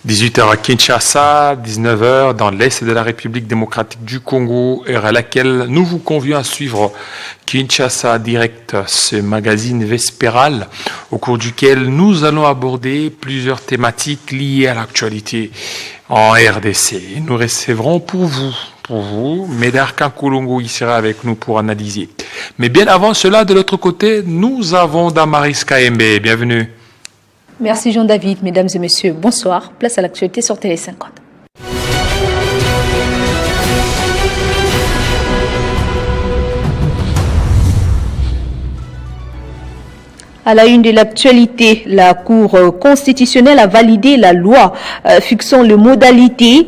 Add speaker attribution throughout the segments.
Speaker 1: 18h à Kinshasa, 19h dans l'Est de la République démocratique du Congo, heure à laquelle nous vous convions à suivre Kinshasa Direct, ce magazine vespéral au cours duquel nous allons aborder plusieurs thématiques liées à l'actualité en RDC. Nous recevrons pour vous, Médard Kankolongo y sera avec nous pour analyser. Mais bien avant cela, de l'autre côté, nous avons Damaris Kayembe. Bienvenue.
Speaker 2: Merci Jean-David, mesdames et messieurs, bonsoir. Place à l'actualité sur Télé 50. À la une de l'actualité, la Cour constitutionnelle a validé la loi fixant les modalités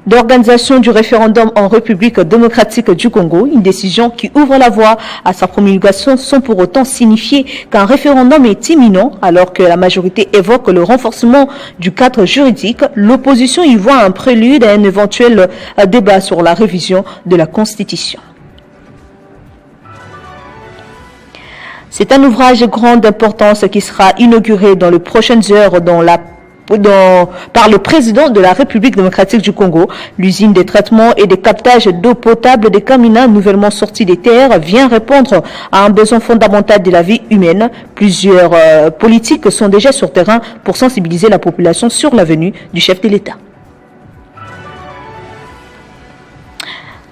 Speaker 2: d'organisation du référendum en République démocratique du Congo, une décision qui ouvre la voie à sa promulgation sans pour autant signifier qu'un référendum est imminent, alors que la majorité évoque le renforcement du cadre juridique. L'opposition y voit un prélude à un éventuel débat sur la révision de la Constitution. C'est un ouvrage de grande importance qui sera inauguré dans les prochaines heures par le président de la République démocratique du Congo. L'usine de traitement et de captage d'eau potable de Kamina, nouvellement sortie des terres, vient répondre à un besoin fondamental de la vie humaine. Plusieurs politiques sont déjà sur terrain pour sensibiliser la population sur la venue du chef de l'État.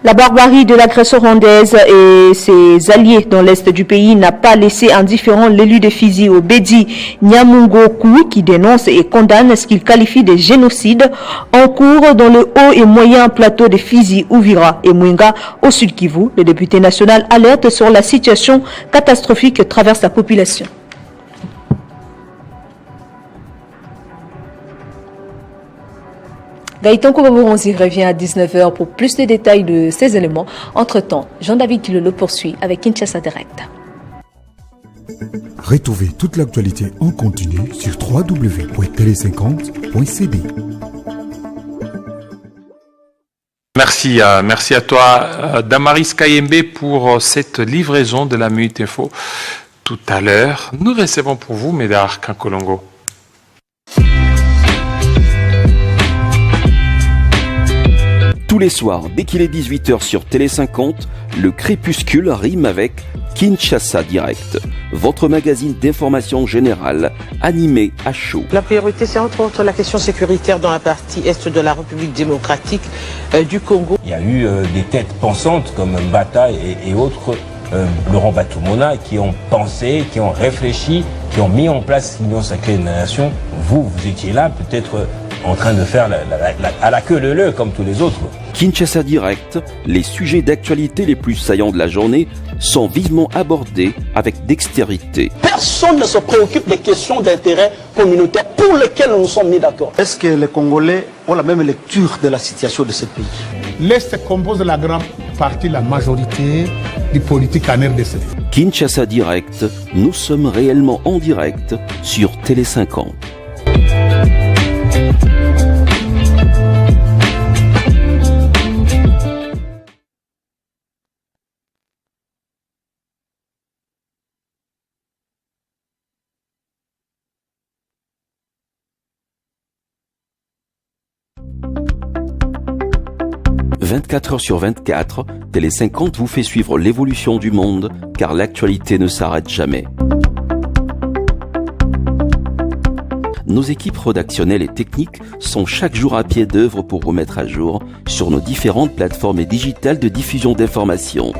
Speaker 2: La barbarie de l'agresseur rwandaise et ses alliés dans l'est du pays n'a pas laissé indifférent l'élu de Fizi Obedi Nyamungoku qui dénonce et condamne ce qu'il qualifie de génocide en cours dans le haut et moyen plateau de Fizi, Uvira et Mwenga au sud Kivu. Le député national alerte sur la situation catastrophique que traverse la population. Gaëtan Koubaboronzi revient à 19h pour plus de détails de ces éléments. Entre-temps, Jean-David Kilolo poursuit avec Kinshasa Direct.
Speaker 3: Retrouvez toute l'actualité en continu sur www.tele50.cd.
Speaker 1: Merci à toi, Damaris Kayembe, pour cette livraison de la Minute Info. Tout à l'heure, nous recevons pour vous Médard Kankolongo.
Speaker 4: Tous les soirs, dès qu'il est 18h sur Télé 50, le crépuscule rime avec Kinshasa Direct, votre magazine d'information générale, animé à chaud.
Speaker 5: La priorité, c'est entre autres la question sécuritaire dans la partie est de la République démocratique du Congo.
Speaker 6: Il y a eu des têtes pensantes comme Mbata et autres, Laurent Batumona, qui ont pensé, qui ont réfléchi, qui ont mis en place l'Union sacrée des nations. Vous étiez là, peut-être en train de faire à la queue leu comme tous les autres.
Speaker 4: Kinshasa Direct, les sujets d'actualité les plus saillants de la journée sont vivement abordés avec dextérité.
Speaker 7: Personne ne se préoccupe des questions d'intérêt communautaire pour lesquelles nous sommes mis d'accord. Est-ce que les Congolais ont la même lecture de la situation de ce pays?
Speaker 8: L'Est compose la grande partie, la majorité des politiques en RDC.
Speaker 4: Kinshasa Direct, nous sommes réellement en direct sur Télé 50. « 24 heures sur 24, Télé 50 vous fait suivre l'évolution du monde, car l'actualité ne s'arrête jamais. Nos équipes rédactionnelles et techniques sont chaque jour à pied d'œuvre pour vous mettre à jour sur nos différentes plateformes digitales de diffusion d'informations.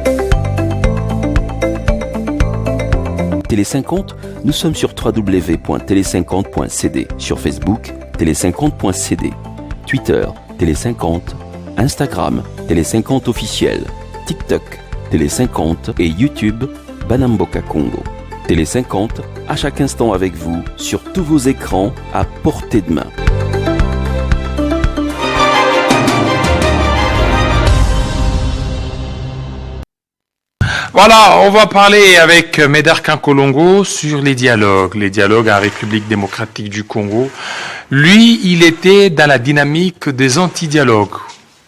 Speaker 4: Télé 50, nous sommes sur www.tele50.cd, sur Facebook, tele50.cd, Twitter, Télé 50, Instagram, Télé 50 officiel, TikTok, Télé 50 et YouTube, Banamboka Congo. Télé 50, à chaque instant avec vous, sur tous vos écrans, à portée de main.
Speaker 1: Voilà, on va parler avec Médard Kankolongo sur les dialogues en République démocratique du Congo. Lui, il était dans la dynamique des anti-dialogues.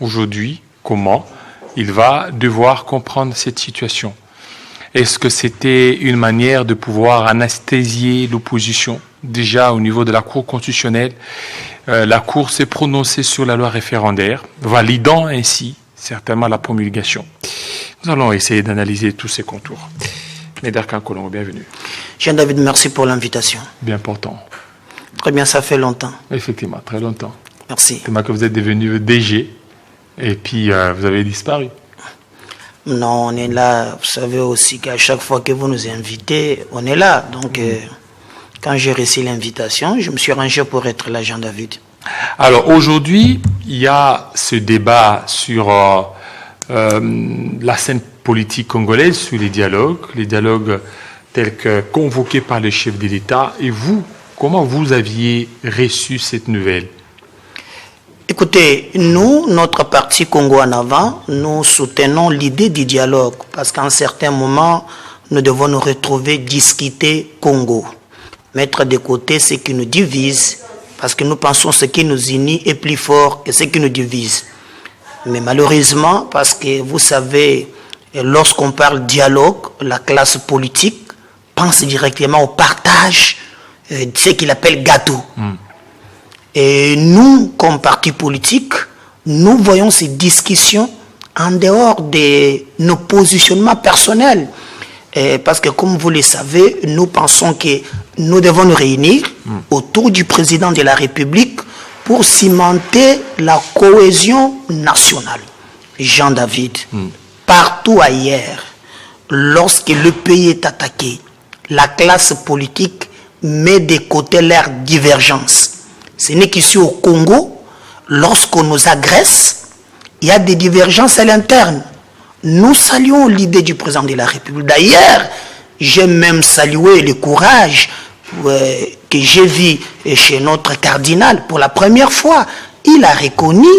Speaker 1: Aujourd'hui, comment il va devoir comprendre cette situation? Est-ce que c'était une manière de pouvoir anesthésier l'opposition déjà au niveau de la Cour constitutionnelle. La Cour s'est prononcée sur la loi référendaire, validant ainsi certainement la promulgation. Nous allons essayer d'analyser tous ces contours. Médarkan Kolongo, bienvenue.
Speaker 9: Jean-David, merci pour l'invitation.
Speaker 1: Bien portant.
Speaker 9: Très bien, ça fait longtemps.
Speaker 1: Effectivement, très longtemps.
Speaker 9: Merci.
Speaker 1: C'est que vous êtes devenu DG et puis vous avez disparu.
Speaker 9: Non, on est là. Vous savez aussi qu'à chaque fois que vous nous invitez, on est là. Donc, quand j'ai reçu l'invitation, je me suis rangé pour être là, Jean-David.
Speaker 1: Alors, aujourd'hui, il y a ce débat sur la scène politique congolaise, sur les dialogues tels que convoqués par le chef de l'État. Et vous, comment vous aviez reçu cette nouvelle?
Speaker 9: Écoutez, nous, notre parti Congo en avant, nous soutenons l'idée du dialogue parce qu'à un certain moment, nous devons nous retrouver, discuter Congo, mettre de côté ce qui nous divise parce que nous pensons que ce qui nous unit est plus fort que ce qui nous divise. Mais malheureusement, parce que vous savez, lorsqu'on parle dialogue, la classe politique pense directement au partage de ce qu'il appelle gâteau. Et nous, comme parti politique, nous voyons ces discussions en dehors de nos positionnements personnels. Parce que comme vous le savez, nous pensons que nous devons nous réunir autour du président de la République pour cimenter la cohésion nationale. Jean-David, partout ailleurs, lorsque le pays est attaqué, la classe politique met de côté leurs divergences. Ce n'est qu'ici au Congo, lorsqu'on nous agresse, il y a des divergences à l'interne. Nous saluons l'idée du président de la République. D'ailleurs, j'ai même salué le courage que j'ai vu chez notre cardinal pour la première fois. Il a reconnu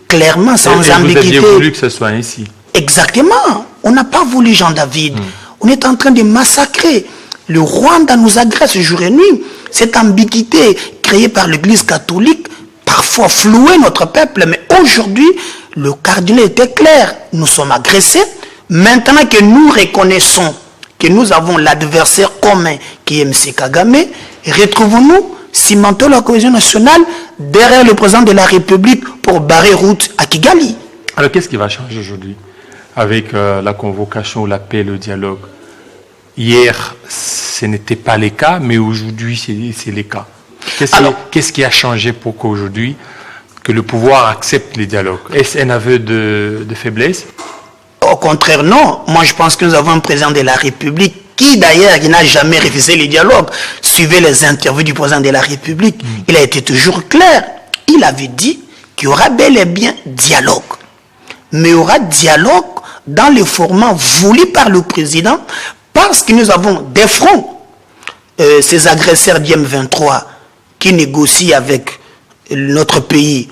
Speaker 9: clairement, sans ambiguïté.
Speaker 1: Vous aviez voulu que ce soit ainsi.
Speaker 9: Exactement. On n'a pas voulu, Jean-David. On est en train de massacrer. Le Rwanda nous agresse jour et nuit. Cette ambiguïté créée par l'Église catholique, parfois flouait notre peuple. Mais aujourd'hui, le cardinal était clair. Nous sommes agressés. Maintenant que nous reconnaissons que nous avons l'adversaire commun qui est M. Kagame, retrouvons-nous, cimentons la cohésion nationale derrière le président de la République pour barrer route à Kigali.
Speaker 1: Alors qu'est-ce qui va changer aujourd'hui avec la convocation ou l'appel au dialogue? Hier, ce n'était pas le cas, mais aujourd'hui, c'est le cas. Qu'est-ce qui a changé pour qu'aujourd'hui, que le pouvoir accepte les dialogues? Est-ce un aveu de faiblesse?
Speaker 9: Au contraire, non. Moi, je pense que nous avons un président de la République qui, d'ailleurs, n'a jamais refusé les dialogues. Suivez les interviews du président de la République. Il a été toujours clair. Il avait dit qu'il y aura bel et bien dialogue. Mais il y aura dialogue dans le format voulu par le président parce que nous avons des fronts. Ces agresseurs d'IM23 qui négocient avec notre pays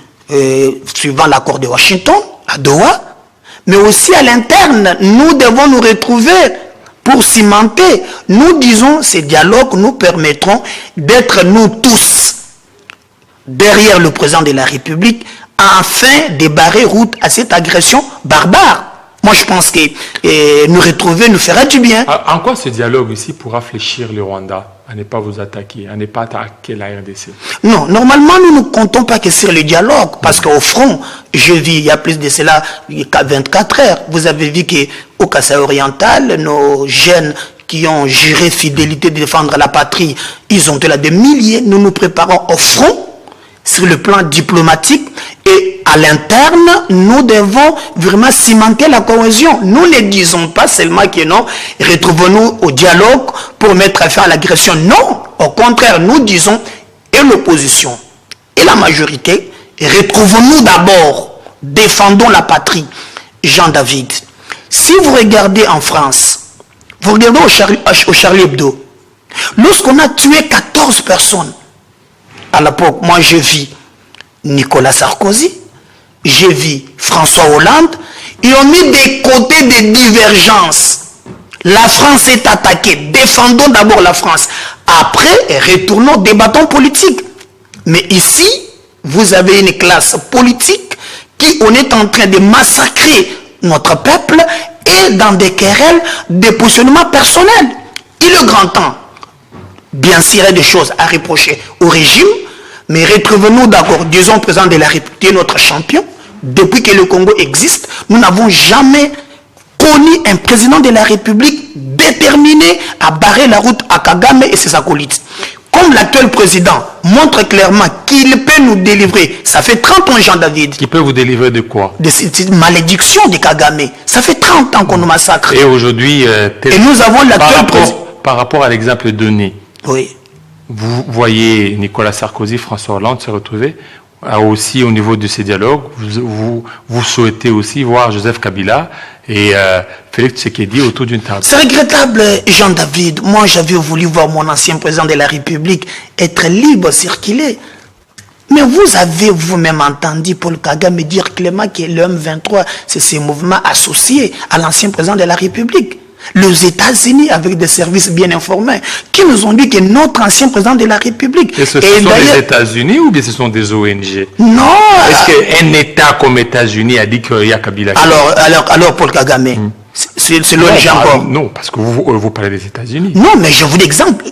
Speaker 9: suivant l'accord de Washington, à Doha, mais aussi à l'interne, nous devons nous retrouver pour cimenter. Nous disons, ces dialogues nous permettront d'être nous tous derrière le président de la République afin de barrer route à cette agression barbare. Moi, je pense que nous retrouver nous fera du bien.
Speaker 1: En quoi ce dialogue ici pourra fléchir le Rwanda à ne pas vous attaquer, à ne pas attaquer la RDC?
Speaker 9: Non, normalement, nous ne comptons pas que sur le dialogue, parce qu'au front, je vis, il y a plus de cela, 24 heures. Vous avez vu qu'au Kasaï oriental, nos jeunes qui ont juré fidélité de défendre la patrie, ils ont été là des milliers. Nous nous préparons au front, sur le plan diplomatique, et à l'interne, nous devons vraiment cimenter la cohésion. Nous ne disons pas seulement que non, retrouvons-nous au dialogue pour mettre fin à l'agression. Non, au contraire, nous disons, et l'opposition, et la majorité, retrouvons-nous d'abord, défendons la patrie. Jean-David, si vous regardez en France, vous regardez au Charlie Hebdo, lorsqu'on a tué 14 personnes, à l'époque, moi j'ai vu Nicolas Sarkozy, j'ai vu François Hollande, ils ont mis des côtés des divergences. La France est attaquée, défendons d'abord la France. Après, retournons, débattons politique. Mais ici, vous avez une classe politique qui on est en train de massacrer notre peuple et dans des querelles, des positionnements personnels. Il est grand temps. bien sûr, il y a des choses à reprocher au régime, mais retrouvons-nous d'accord, disons, président de la République, notre champion. Depuis que le Congo existe, nous n'avons jamais connu un président de la République déterminé à barrer la route à Kagame et ses acolytes. Comme l'actuel président montre clairement qu'il peut nous délivrer, ça fait 30 ans, Jean-David.
Speaker 1: Qui peut vous délivrer de quoi?
Speaker 9: De cette malédiction de Kagame. Ça fait 30 ans qu'on nous massacre.
Speaker 1: Et aujourd'hui,
Speaker 9: et nous avons l'actuel président.
Speaker 1: Par rapport à l'exemple donné,
Speaker 9: oui.
Speaker 1: Vous voyez Nicolas Sarkozy, François Hollande se retrouver aussi au niveau de ces dialogues. Vous souhaitez aussi voir Joseph Kabila et Félix Tshisekedi autour d'une table.
Speaker 9: C'est regrettable, Jean-David. Moi, j'avais voulu voir mon ancien président de la République être libre, circuler. Mais vous avez vous-même entendu Paul Kagame dire clairement que le M23, c'est ce mouvement associé à l'ancien président de la République. Les États-Unis, avec des services bien informés, qui nous ont dit que notre ancien président de la République...
Speaker 1: Et ce sont les États-Unis ou bien ce sont des ONG?
Speaker 9: Non.
Speaker 1: Est-ce qu'un État comme les États-Unis a dit qu'il y a Kabila?
Speaker 9: Alors Paul Kagame, c'est l'ONG encore?
Speaker 1: Non, parce que vous parlez des États-Unis.
Speaker 9: Non, mais je vous dis exemple.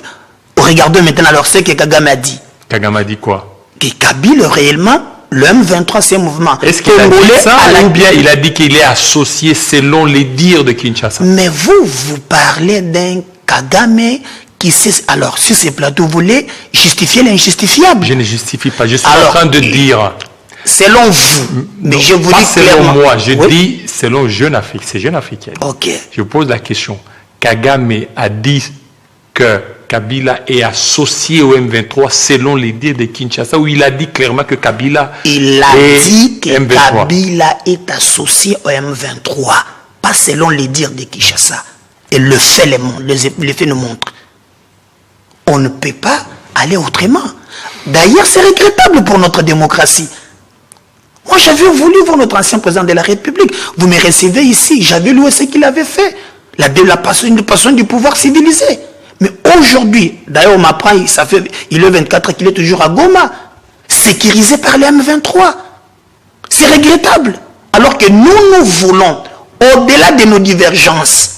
Speaker 9: Regardons maintenant alors ce que Kagame a dit.
Speaker 1: Kagame a dit quoi? Que
Speaker 9: Kabila, réellement, le M23, c'est un mouvement.
Speaker 1: Est-ce qu'il a dit ça ou bien il a dit qu'il est associé selon les dires de Kinshasa?
Speaker 9: Mais vous parlez d'un Kagame qui sait... Alors, sur ces plateaux, vous voulez justifier l'injustifiable?
Speaker 1: Je ne justifie pas. Je suis en train de dire...
Speaker 9: Selon vous, mais je vous dis
Speaker 1: selon
Speaker 9: clairement...
Speaker 1: moi, je dis selon Jeune Afrique. C'est Jeune Afrique.
Speaker 9: Ok.
Speaker 1: Je vous pose la question. Kagame a dit que Kabila est associé au M23 selon les dires de Kinshasa, où il a dit clairement que Kabila
Speaker 9: il a dit que M23. Kabila est associé au M23, pas selon les dires de Kinshasa. Et le fait les faits nous montrent. On ne peut pas aller autrement. D'ailleurs, c'est regrettable pour notre démocratie. Moi, j'avais voulu voir notre ancien président de la République. Vous me recevez ici, j'avais lu ce qu'il avait fait. La passion du pouvoir civilisé. Mais aujourd'hui, d'ailleurs, on m'apprend, il est 24 qu'il est toujours à Goma, sécurisé par les M23. C'est regrettable. Alors que nous voulons, au-delà de nos divergences,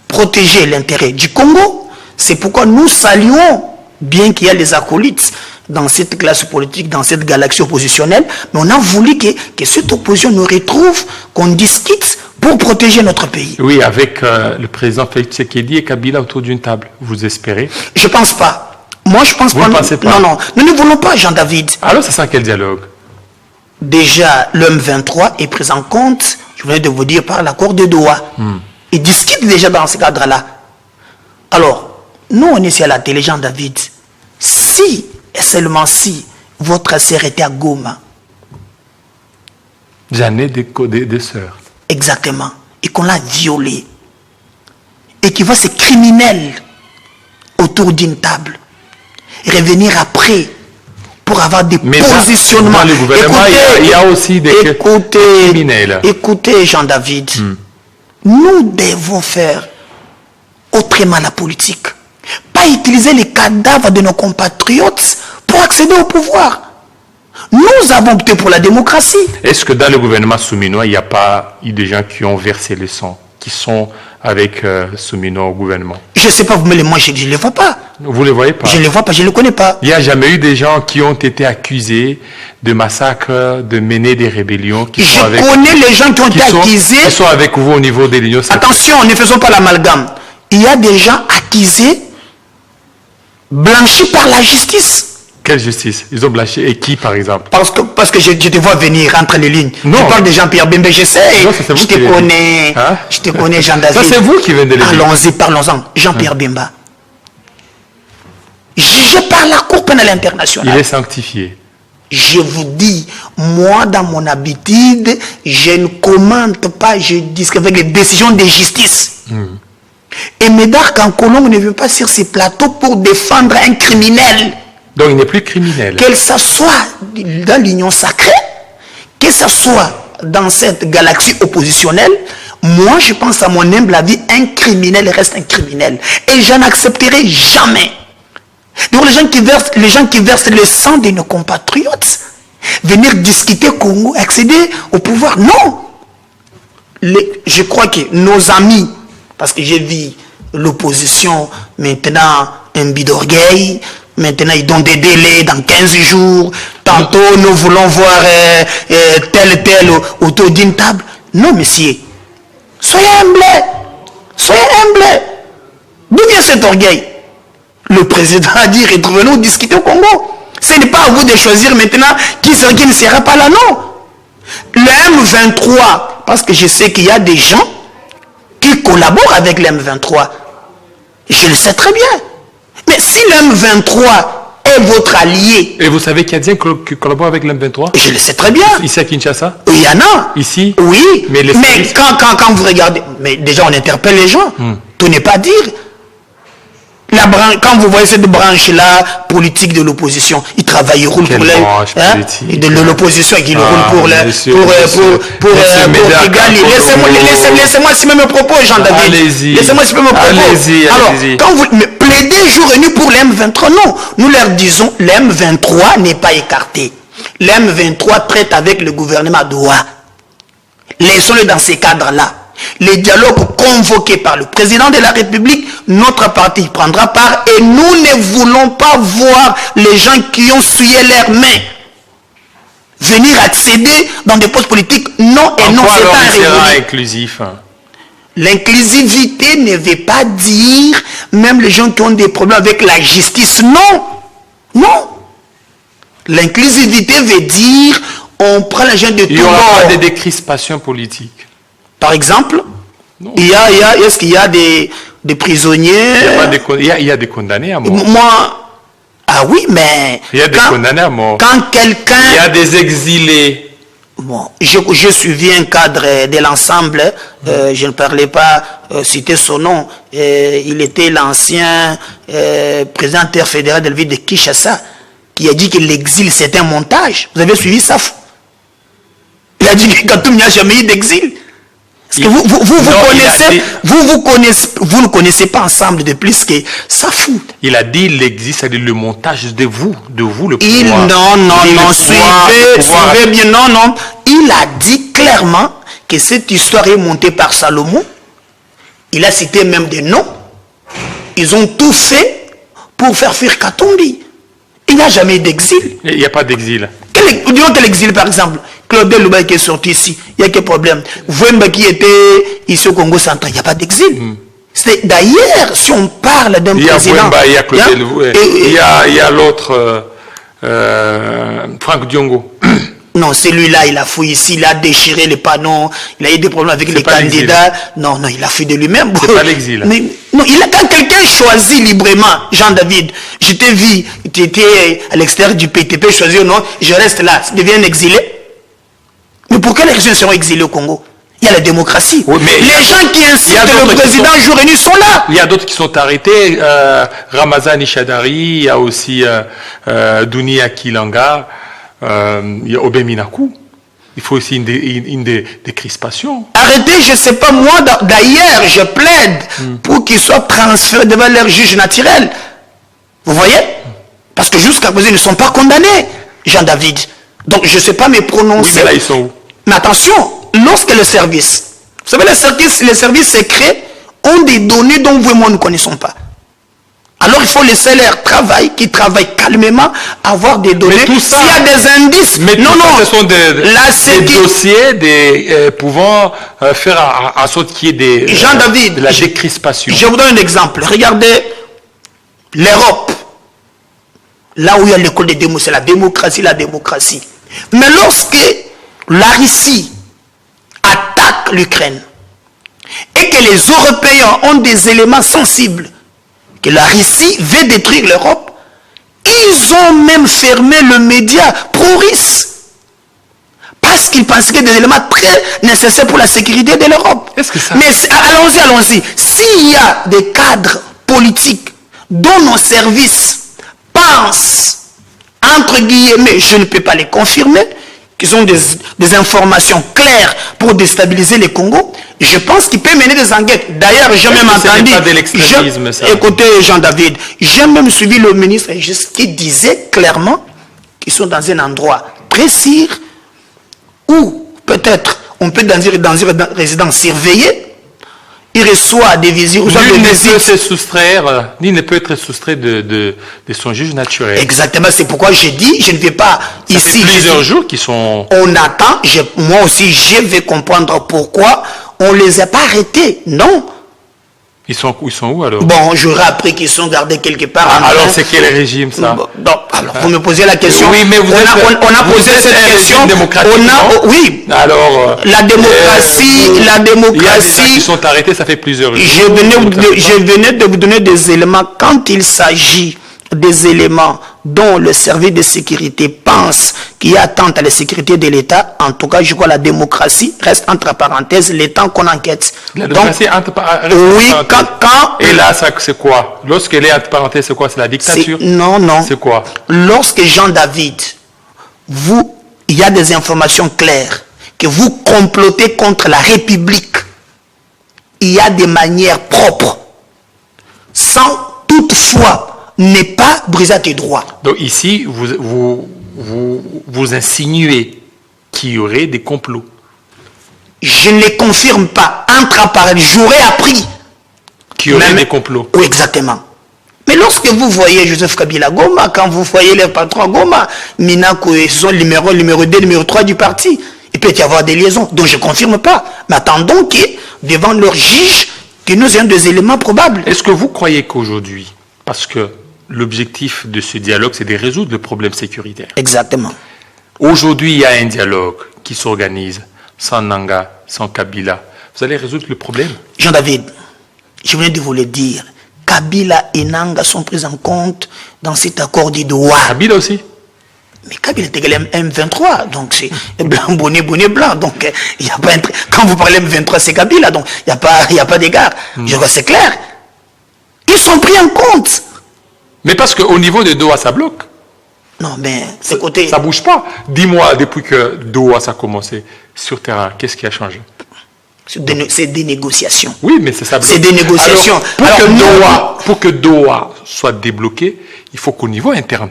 Speaker 9: protéger l'intérêt du Congo. C'est pourquoi nous saluons, bien qu'il y ait les acolytes dans cette classe politique, dans cette galaxie oppositionnelle, mais on a voulu que cette opposition nous retrouve, qu'on discute pour protéger notre pays.
Speaker 1: Oui, avec le président Félix Tshisekedi et Kabila autour d'une table. Vous espérez?
Speaker 9: Je ne pense pas. Moi, je pense
Speaker 1: pas. Vous ne pensez pas?
Speaker 9: Non, nous ne voulons pas, Jean-David.
Speaker 1: Alors, ça sent quel dialogue?
Speaker 9: Déjà, l'homme 23 est pris en compte, je venais de vous dire, par l'accord de Doha. Il discute déjà dans ce cadre-là. Alors, nous, on est ici à la télé, Jean-David. Si, et seulement si, votre sœur était à Goma.
Speaker 1: J'en ai des sœurs.
Speaker 9: Exactement. Et qu'on l'a violée. Et qu'il voit ces criminels autour d'une table. Revenir après pour avoir des positionnements.
Speaker 1: Dans le gouvernement, il y a aussi des criminels.
Speaker 9: Écoutez, Jean-David, nous devons faire autrement la politique. Pas utiliser les cadavres de nos compatriotes pour accéder au pouvoir. Nous avons opté pour la démocratie.
Speaker 1: Est-ce que dans le gouvernement Souminois, il n'y a pas eu des gens qui ont versé le sang, qui sont avec Souminois au gouvernement? Je
Speaker 9: ne sais pas, mais moi je ne les vois pas.
Speaker 1: Vous ne les voyez pas?
Speaker 9: Je ne les vois pas, je ne les connais pas.
Speaker 1: Il n'y a jamais eu des gens qui ont été accusés de massacres, de mener des rébellions.
Speaker 9: Je connais les gens qui ont été accusés.
Speaker 1: Qui sont avec vous au niveau de l'Union sacrée.
Speaker 9: Attention, ne faisons pas l'amalgame. Il y a des gens accusés, blanchis par la justice.
Speaker 1: Quelle justice? Ils ont blanchi et qui, par exemple?
Speaker 9: Parce que je te vois venir entre les lignes.
Speaker 1: Non.
Speaker 9: Je parle de Jean-Pierre Bemba, je sais.
Speaker 1: Non,
Speaker 9: je te connais.
Speaker 1: Hein?
Speaker 9: Je te connais, Jean-David.
Speaker 1: Ça, c'est vous qui venez de le dire.
Speaker 9: Allons-y, parlons-en. Jean-Pierre Bemba. Jugé par la Cour pénale internationale.
Speaker 1: Il est sanctifié.
Speaker 9: Je vous dis, moi, dans mon habitude, je ne commente pas, je discute avec les décisions de justice. Et Médard Kankolong ne veut pas sur ces plateaux pour défendre un criminel.
Speaker 1: Donc il n'est plus criminel.
Speaker 9: Qu'elle s'assoie dans l'union sacrée, qu'elle s'assoie dans cette galaxie oppositionnelle, moi je pense à mon humble avis, un criminel reste un criminel. Et je n'accepterai jamais. Donc les gens qui versent le sang de nos compatriotes, venir discuter Congo, accéder au pouvoir, non. Je crois que nos amis, parce que j'ai vu l'opposition maintenant un bid d'orgueil. Maintenant, ils donnent des délais dans 15 jours. Tantôt, nous voulons voir tel autour d'une table. Non, monsieur. Soyez humbles. Soyez humbles. D'où vient cet orgueil? Le président a dit, retrouvez-nous discuter au Congo. Ce n'est pas à vous de choisir maintenant qui sera, qui ne sera pas là, non. Le M23, parce que je sais qu'il y a des gens qui collaborent avec le M23. Je le sais très bien. Mais si le M23 est votre allié...
Speaker 1: Et vous savez qu'il y a des gens qui collaborent avec le M23?
Speaker 9: Je le sais très bien.
Speaker 1: Ici à Kinshasa?
Speaker 9: Il y en a.
Speaker 1: Ici?
Speaker 9: Oui.
Speaker 1: Mais
Speaker 9: quand vous regardez... Mais déjà, on interpelle les gens. Tout n'est pas dire. Quand vous voyez cette branche-là, politique de l'opposition, ils travaillent, ils roulent pour les... de l'opposition, ils roulent pour égaler. Laissez-moi exprimer mes propos, Jean-David. Laissez-moi exprimer mes propos.
Speaker 1: Allez-y.
Speaker 9: Alors, quand vous plaidez jour et nuit pour l'M23, non. Nous leur disons, l'M23 n'est pas écarté. L'M23 traite avec le gouvernement d'Oua. Laissons-le dans ces cadres-là. Les dialogues convoqués par le président de la République, notre parti prendra part et nous ne voulons pas voir les gens qui ont souillé leurs mains venir accéder dans des postes politiques. Non et non, c'est pas un révolu.
Speaker 1: Inclusif.
Speaker 9: L'inclusivité ne veut pas dire même les gens qui ont des problèmes avec la justice. Non. Non. L'inclusivité veut dire on prend les gens de tout bord.
Speaker 1: Il n'y aura pas de décrispation politique.
Speaker 9: Par exemple, est-ce qu'il y a des prisonniers?
Speaker 1: Il y a des condamnés à mort.
Speaker 9: Ah oui, mais...
Speaker 1: Il y a des condamnés à mort.
Speaker 9: Quand quelqu'un...
Speaker 1: Il y a des exilés.
Speaker 9: Bon, je suivis un cadre de l'ensemble, je ne parlais pas citer son nom, il était l'ancien président fédéral de la ville de Kinshasa, qui a dit que l'exil c'est un montage. Vous avez suivi ça? Il a dit que Katoum n'y a jamais eu d'exil. Parce que vous ne connaissez pas ensemble de plus que ça fout.
Speaker 1: Il a dit l'exil, c'est le montage de vous le pouvoir.
Speaker 9: Non, suivez bien, non. Il a dit clairement que cette histoire est montée par Salomon. Il a cité même des noms. Ils ont tout fait pour faire fuir Katumbi. Il n'y a jamais d'exil.
Speaker 1: Il n'y a pas d'exil.
Speaker 9: Quel exil, par exemple? Claude Louba qui est sorti ici, il y a quel problème? Vouemba qui était ici au Congo central, il n'y a pas d'exil. D'ailleurs, si on parle d'un président...
Speaker 1: Il y a Claude Louba, il y a l'autre, Franck Diongo.
Speaker 9: Non, celui-là, il a fouillé ici, il a déchiré les panneaux, il a eu des problèmes avec les candidats. Non, il a fui de lui-même.
Speaker 1: C'est pas l'exil.
Speaker 9: Non, quand quelqu'un choisit librement, Jean-David, je t'ai vu, tu étais à l'extérieur du PTP, choisi ou non, je reste là, tu deviens exilé. Mais pour quelles raisons seront exilés au Congo? Il y a la démocratie. Oui, les gens qui incitent le président jour et nuit sont là.
Speaker 1: Il y a d'autres qui sont arrêtés. Ramazan Ishadari, il y a aussi Dunia Kilanga, il y a Obé Minakou. Il faut aussi une décrispation.
Speaker 9: Arrêtez, je ne sais pas, moi, d'ailleurs, je plaide pour qu'ils soient transférés devant leur juge naturel. Vous voyez? Parce que jusqu'à présent, ils ne sont pas condamnés, Jean-David. Donc, je ne sais pas me prononcer.
Speaker 1: Oui, mais là, ils sont où?
Speaker 9: Mais attention, lorsque le service, vous savez, les services secrets ont des données dont vous et moi ne connaissons pas. Alors il faut laisser leur travail, qui travaillent calmement, avoir des données.
Speaker 1: Mais tout ça,
Speaker 9: s'il y a des indices,
Speaker 1: mais non, ce sont des dossiers pouvant faire en sorte qu'il y ait de la décrispation.
Speaker 9: Je vous donne un exemple. Regardez l'Europe. Là où il y a l'école des démos, c'est la démocratie. Mais lorsque la Russie attaque l'Ukraine et que les Européens ont des éléments sensibles, que la Russie veut détruire l'Europe, ils ont même fermé le média pro-russe. Parce qu'ils pensaient qu'il y a des éléments très nécessaires pour la sécurité de l'Europe. Mais allons-y. S'il y a des cadres politiques dont nos services pensent, entre guillemets, je ne peux pas les confirmer, qu'ils ont des informations claires pour déstabiliser les Congo, je pense qu'il peut mener des enquêtes. D'ailleurs, j'ai même entendu... Écoutez, Jean-David, j'ai même suivi le ministre qui disait clairement qu'ils sont dans un endroit précis où peut-être on peut dans une résidence surveillée il reçoit des visites.
Speaker 1: Nul ne peut être soustrait de son juge naturel.
Speaker 9: Exactement, c'est pourquoi j'ai dit, je ne vais pas
Speaker 1: ça
Speaker 9: ici.
Speaker 1: Fait plusieurs jours qui sont.
Speaker 9: On attend, moi aussi je vais comprendre pourquoi on ne les a pas arrêtés. Non.
Speaker 1: Ils sont où alors?
Speaker 9: Bon, j'aurais appris qu'ils sont gardés quelque part.
Speaker 1: Alors c'est quel régime ça?
Speaker 9: Non, alors vous me posez la question.
Speaker 1: Oui, mais vous
Speaker 9: on a posé cette question. Oui.
Speaker 1: Alors
Speaker 9: la démocratie.
Speaker 1: Il y a des gens qui sont arrêtés, ça fait plusieurs jours.
Speaker 9: Je venais de vous donner des éléments. Quand il s'agit des éléments dont le service de sécurité pense qu'il y a atteinte à la sécurité de l'État, en tout cas, je crois que la démocratie reste entre parenthèses le temps qu'on enquête.
Speaker 1: La démocratie entre parenthèses.
Speaker 9: Oui, quand...
Speaker 1: Et là, c'est quoi? Lorsqu'elle est entre parenthèses, c'est quoi? C'est la dictature?
Speaker 9: Non.
Speaker 1: C'est quoi?
Speaker 9: Lorsque Jean-David, il y a des informations claires que vous complotez contre la République, il y a des manières propres, sans toutefois n'est pas briser tes droits.
Speaker 1: Donc ici, vous insinuez qu'il y aurait des complots.
Speaker 9: Je ne les confirme pas. Entre parenthèses, j'aurais appris
Speaker 1: qu'il y aurait des complots.
Speaker 9: Oui, exactement. Mais lorsque vous voyez Joseph Kabila Goma, quand vous voyez les patrons Goma, Minako, ils sont numéro 2, numéro 3 du parti, il peut y avoir des liaisons. Donc je ne confirme pas. Mais attendons que, devant leur juge, que nous ayons des éléments probables.
Speaker 1: Est-ce que vous croyez qu'aujourd'hui, parce que l'objectif de ce dialogue, c'est de résoudre le problème sécuritaire.
Speaker 9: Exactement.
Speaker 1: Aujourd'hui, il y a un dialogue qui s'organise sans Nanga, sans Kabila. Vous allez résoudre le problème?
Speaker 9: Jean-David, je venais de vous le dire. Kabila et Nanga sont pris en compte dans cet accord du Douala.
Speaker 1: Kabila aussi?
Speaker 9: Mais Kabila était M23, donc c'est blanc, bonnet, blanc. Donc, il y a pas quand vous parlez M23, c'est Kabila, donc il n'y a pas d'égard. Je crois que c'est clair. Ils sont pris en compte.
Speaker 1: Mais parce qu'au niveau de Doha, ça bloque.
Speaker 9: Non, mais c'est côté...
Speaker 1: Ça ne bouge pas. Dis-moi, depuis que Doha ça a commencé, sur terrain, qu'est-ce qui a changé?
Speaker 9: C'est des négociations.
Speaker 1: Oui, mais c'est ça.
Speaker 9: C'est des négociations.
Speaker 1: Pour que Doha soit débloqué, il faut qu'au niveau interne,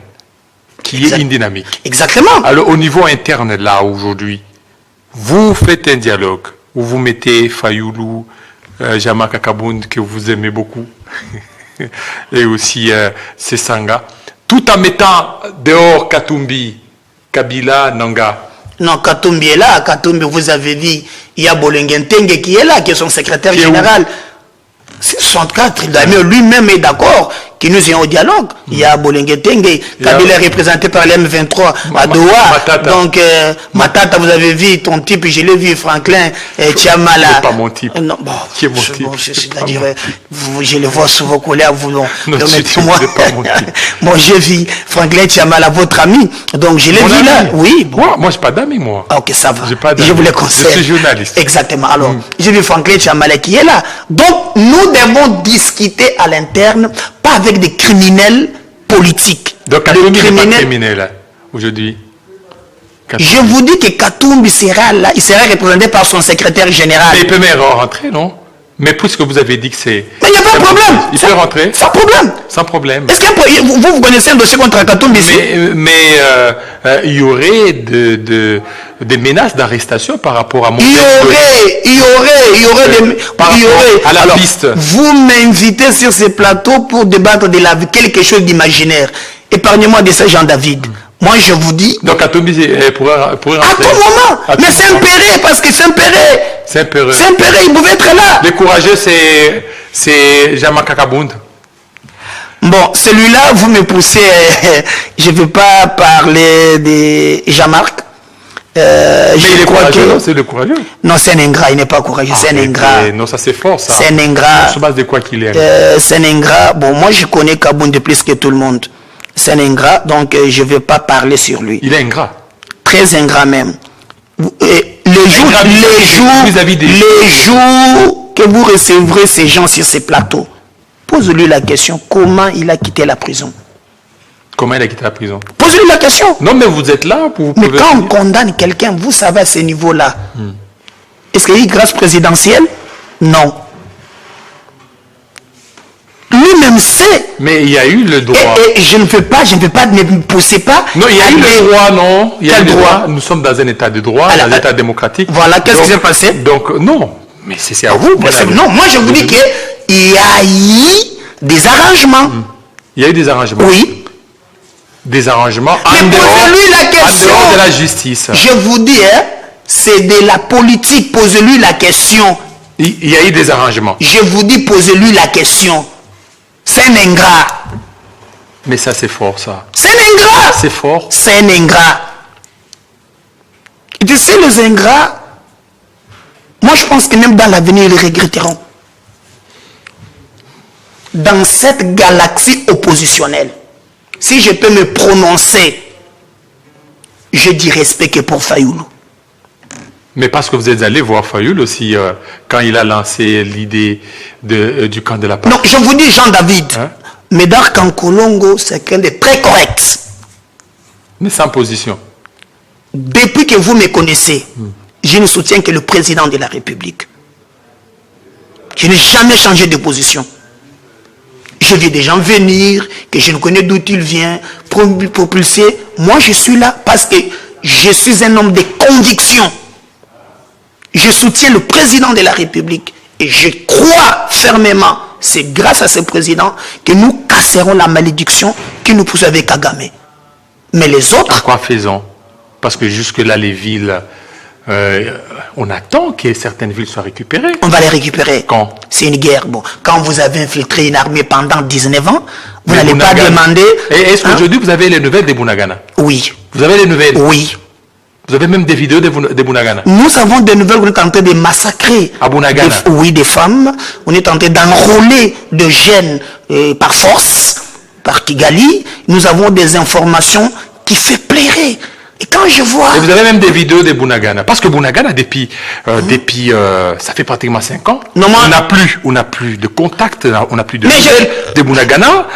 Speaker 1: qu'il y ait une dynamique.
Speaker 9: Exactement.
Speaker 1: Alors, au niveau interne, là, aujourd'hui, vous faites un dialogue où vous mettez Fayoulou, Jama Kakabound, que vous aimez beaucoup, et aussi Sesanga, tout en mettant dehors Katumbi, Kabila, Nanga.
Speaker 9: Non, Katumbi est là. Katumbi, vous avez vu, il y a Bolengentenge qui est là, qui est son secrétaire général. C'est 64, lui-même est d'accord que nous ayons au dialogue. Il y a Bolengentenge, Kabila est représenté par l'M23 à Doha. Donc, Matata, vous avez vu ton type, je l'ai vu, Franklin Tchamala.
Speaker 1: C'est pas mon type.
Speaker 9: Non, bon,
Speaker 1: qui est mon type?
Speaker 9: C'est-à-dire, je le vois souvent coller à vous.
Speaker 1: Non, c'est pas mon type.
Speaker 9: Bon, j'ai vu Franklin Tchamala, votre ami. Donc, je l'ai vu là. Oui.
Speaker 1: Bon. Moi, je n'ai pas d'amis, moi.
Speaker 9: Ok, ça va.
Speaker 1: Je
Speaker 9: vous le conseille.
Speaker 1: Je suis journaliste.
Speaker 9: Exactement. Alors, j'ai vu Franklin Tchamala qui est là. Donc, nous devons discuter à l'interne, pas avec des criminels politiques.
Speaker 1: Donc, Katumbi n'est pas criminel aujourd'hui.
Speaker 9: Je vous dis que Katumbi sera là, il sera représenté par son secrétaire général.
Speaker 1: Mais il peut même rentrer, non? Mais puisque vous avez dit que c'est...
Speaker 9: Mais il n'y a pas de problème.
Speaker 1: Il peut rentrer?
Speaker 9: Sans problème.
Speaker 1: Sans problème.
Speaker 9: Est-ce que vous connaissez un dossier contre Katumbi ici?
Speaker 1: Mais il y aurait des menaces d'arrestation par rapport à mon...
Speaker 9: Il y aurait
Speaker 1: à la piste.
Speaker 9: Vous m'invitez sur ce plateau pour débattre de quelque chose d'imaginaire. Épargnez-moi de ça, Jean-David. Moi, je vous dis...
Speaker 1: Donc, Katumbi pourrait rentrer.
Speaker 9: À tout moment. Mais c'est impéré, parce que c'est impéré.
Speaker 1: C'est impéré.
Speaker 9: C'est impéré, il pouvait être là.
Speaker 1: Les courageux, c'est Jama Kakabound.
Speaker 9: Bon, celui-là, vous me poussez... je ne vais pas parler de Jean-Marc.
Speaker 1: Mais il est courageux, non? C'est le courageux.
Speaker 9: Non, c'est un ingrat, il n'est pas courageux, c'est un ingrat.
Speaker 1: Non, ça c'est fort, ça.
Speaker 9: C'est un ingrat.
Speaker 1: On se base de quoi qu'il est?
Speaker 9: C'est un ingrat. Bon, moi, je connais Kabound de plus que tout le monde. C'est un ingrat, donc je ne vais pas parler sur lui.
Speaker 1: Il est ingrat.
Speaker 9: Très ingrat même. Les jours que vous recevrez ces gens sur ces plateaux, pose-lui la question, comment il a quitté la prison?
Speaker 1: Comment il a quitté la prison?
Speaker 9: Pose-lui la question.
Speaker 1: Non, mais vous êtes là pour...
Speaker 9: Mais quand on condamne quelqu'un, vous savez à ce niveau-là, est-ce qu'il y a eu grâce présidentielle? Non. Lui-même sait.
Speaker 1: Mais il y a eu le droit.
Speaker 9: Et je ne peux pas, ne me poussez pas.
Speaker 1: Non, il y a eu le droit, non. Il y a eu le droit. Nous sommes dans un état de droit, dans un état démocratique.
Speaker 9: Voilà, qu'est-ce qui s'est passé?
Speaker 1: Donc, non. Mais c'est à vous.
Speaker 9: Non, moi je vous dis qu'il y a eu des arrangements.
Speaker 1: Il y a eu des arrangements.
Speaker 9: Oui.
Speaker 1: Des arrangements
Speaker 9: Mais posez-lui la question.
Speaker 1: En dehors de la justice.
Speaker 9: Je vous dis, c'est de la politique. Posez-lui la question.
Speaker 1: Il y a eu des arrangements.
Speaker 9: Je vous dis, posez-lui la question. C'est un ingrat.
Speaker 1: Mais ça, c'est fort, ça.
Speaker 9: C'est un ingrat.
Speaker 1: C'est fort.
Speaker 9: C'est un ingrat. Et tu sais, les ingrats, moi je pense que même dans l'avenir, ils regretteront. Dans cette galaxie oppositionnelle, si je peux me prononcer, je dis respect que pour Fayoulou.
Speaker 1: Mais parce que vous êtes allé voir Fayoulou aussi quand il a lancé l'idée du camp de la patrie.
Speaker 9: Non, je vous dis Jean-David, Médard Kankolongo, c'est quelqu'un de très correct.
Speaker 1: Mais sans position.
Speaker 9: Depuis que vous me connaissez, je ne soutiens que le président de la République. Je n'ai jamais changé de position. Je vis des gens venir, que je ne connais d'où il vient, propulser. Moi, je suis là parce que je suis un homme de conviction. Je soutiens le président de la République et je crois fermement, c'est grâce à ce président que nous casserons la malédiction qui nous pousse avec Kagame. Mais les autres...
Speaker 1: À quoi faisons? Parce que jusque-là, les villes, on attend que certaines villes soient récupérées.
Speaker 9: On va les récupérer.
Speaker 1: Quand?
Speaker 9: C'est une guerre. Bon, quand vous avez infiltré une armée pendant 19 ans, vous n'allez pas demander...
Speaker 1: Est-ce qu'aujourd'hui, vous avez les nouvelles des Bunagana?
Speaker 9: Oui.
Speaker 1: Vous avez les nouvelles?
Speaker 9: Oui.
Speaker 1: Vous avez même des vidéos des Bunagana?
Speaker 9: Nous avons des nouvelles, on est en train de massacrer.
Speaker 1: À Bunagana?
Speaker 9: Oui, des femmes. On est en train d'enrôler de jeunes par force, par Kigali. Nous avons des informations qui fait pleurer. Et quand je vois...
Speaker 1: Et vous avez même des vidéos des Bunagana. Parce que Bunagana, depuis ça fait pratiquement 5 ans,
Speaker 9: non, moi...
Speaker 1: on n'a plus de contact, on n'a plus de nouvelles des Bunagana.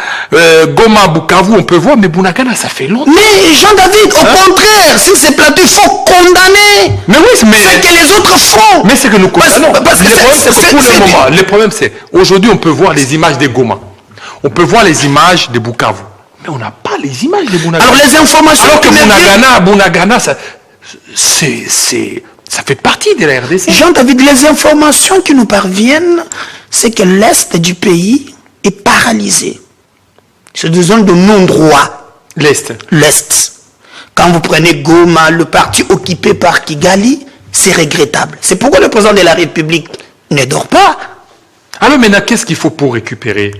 Speaker 1: Goma, Bukavu, on peut voir, mais Bunagana, ça fait longtemps.
Speaker 9: Mais Jean-David, au contraire, si c'est plateau, il faut condamner.
Speaker 1: Mais oui, mais...
Speaker 9: ce que les autres font.
Speaker 1: Mais c'est que nous condamnons. Parce que pour le moment, le problème c'est, aujourd'hui, on peut voir les images des Goma. On peut voir les images des Bukavu. Mais on n'a pas les images de Bunagana.
Speaker 9: Alors les informations...
Speaker 1: Alors que Bunagana, ça fait partie de la RDC.
Speaker 9: Jean-David, les informations qui nous parviennent, c'est que l'Est du pays est paralysé. C'est des zones de non-droit.
Speaker 1: L'Est.
Speaker 9: L'Est. Quand vous prenez Goma, le parti occupé par Kigali, c'est regrettable. C'est pourquoi le président de la République ne dort pas.
Speaker 1: Alors maintenant, qu'est-ce qu'il faut pour récupérer?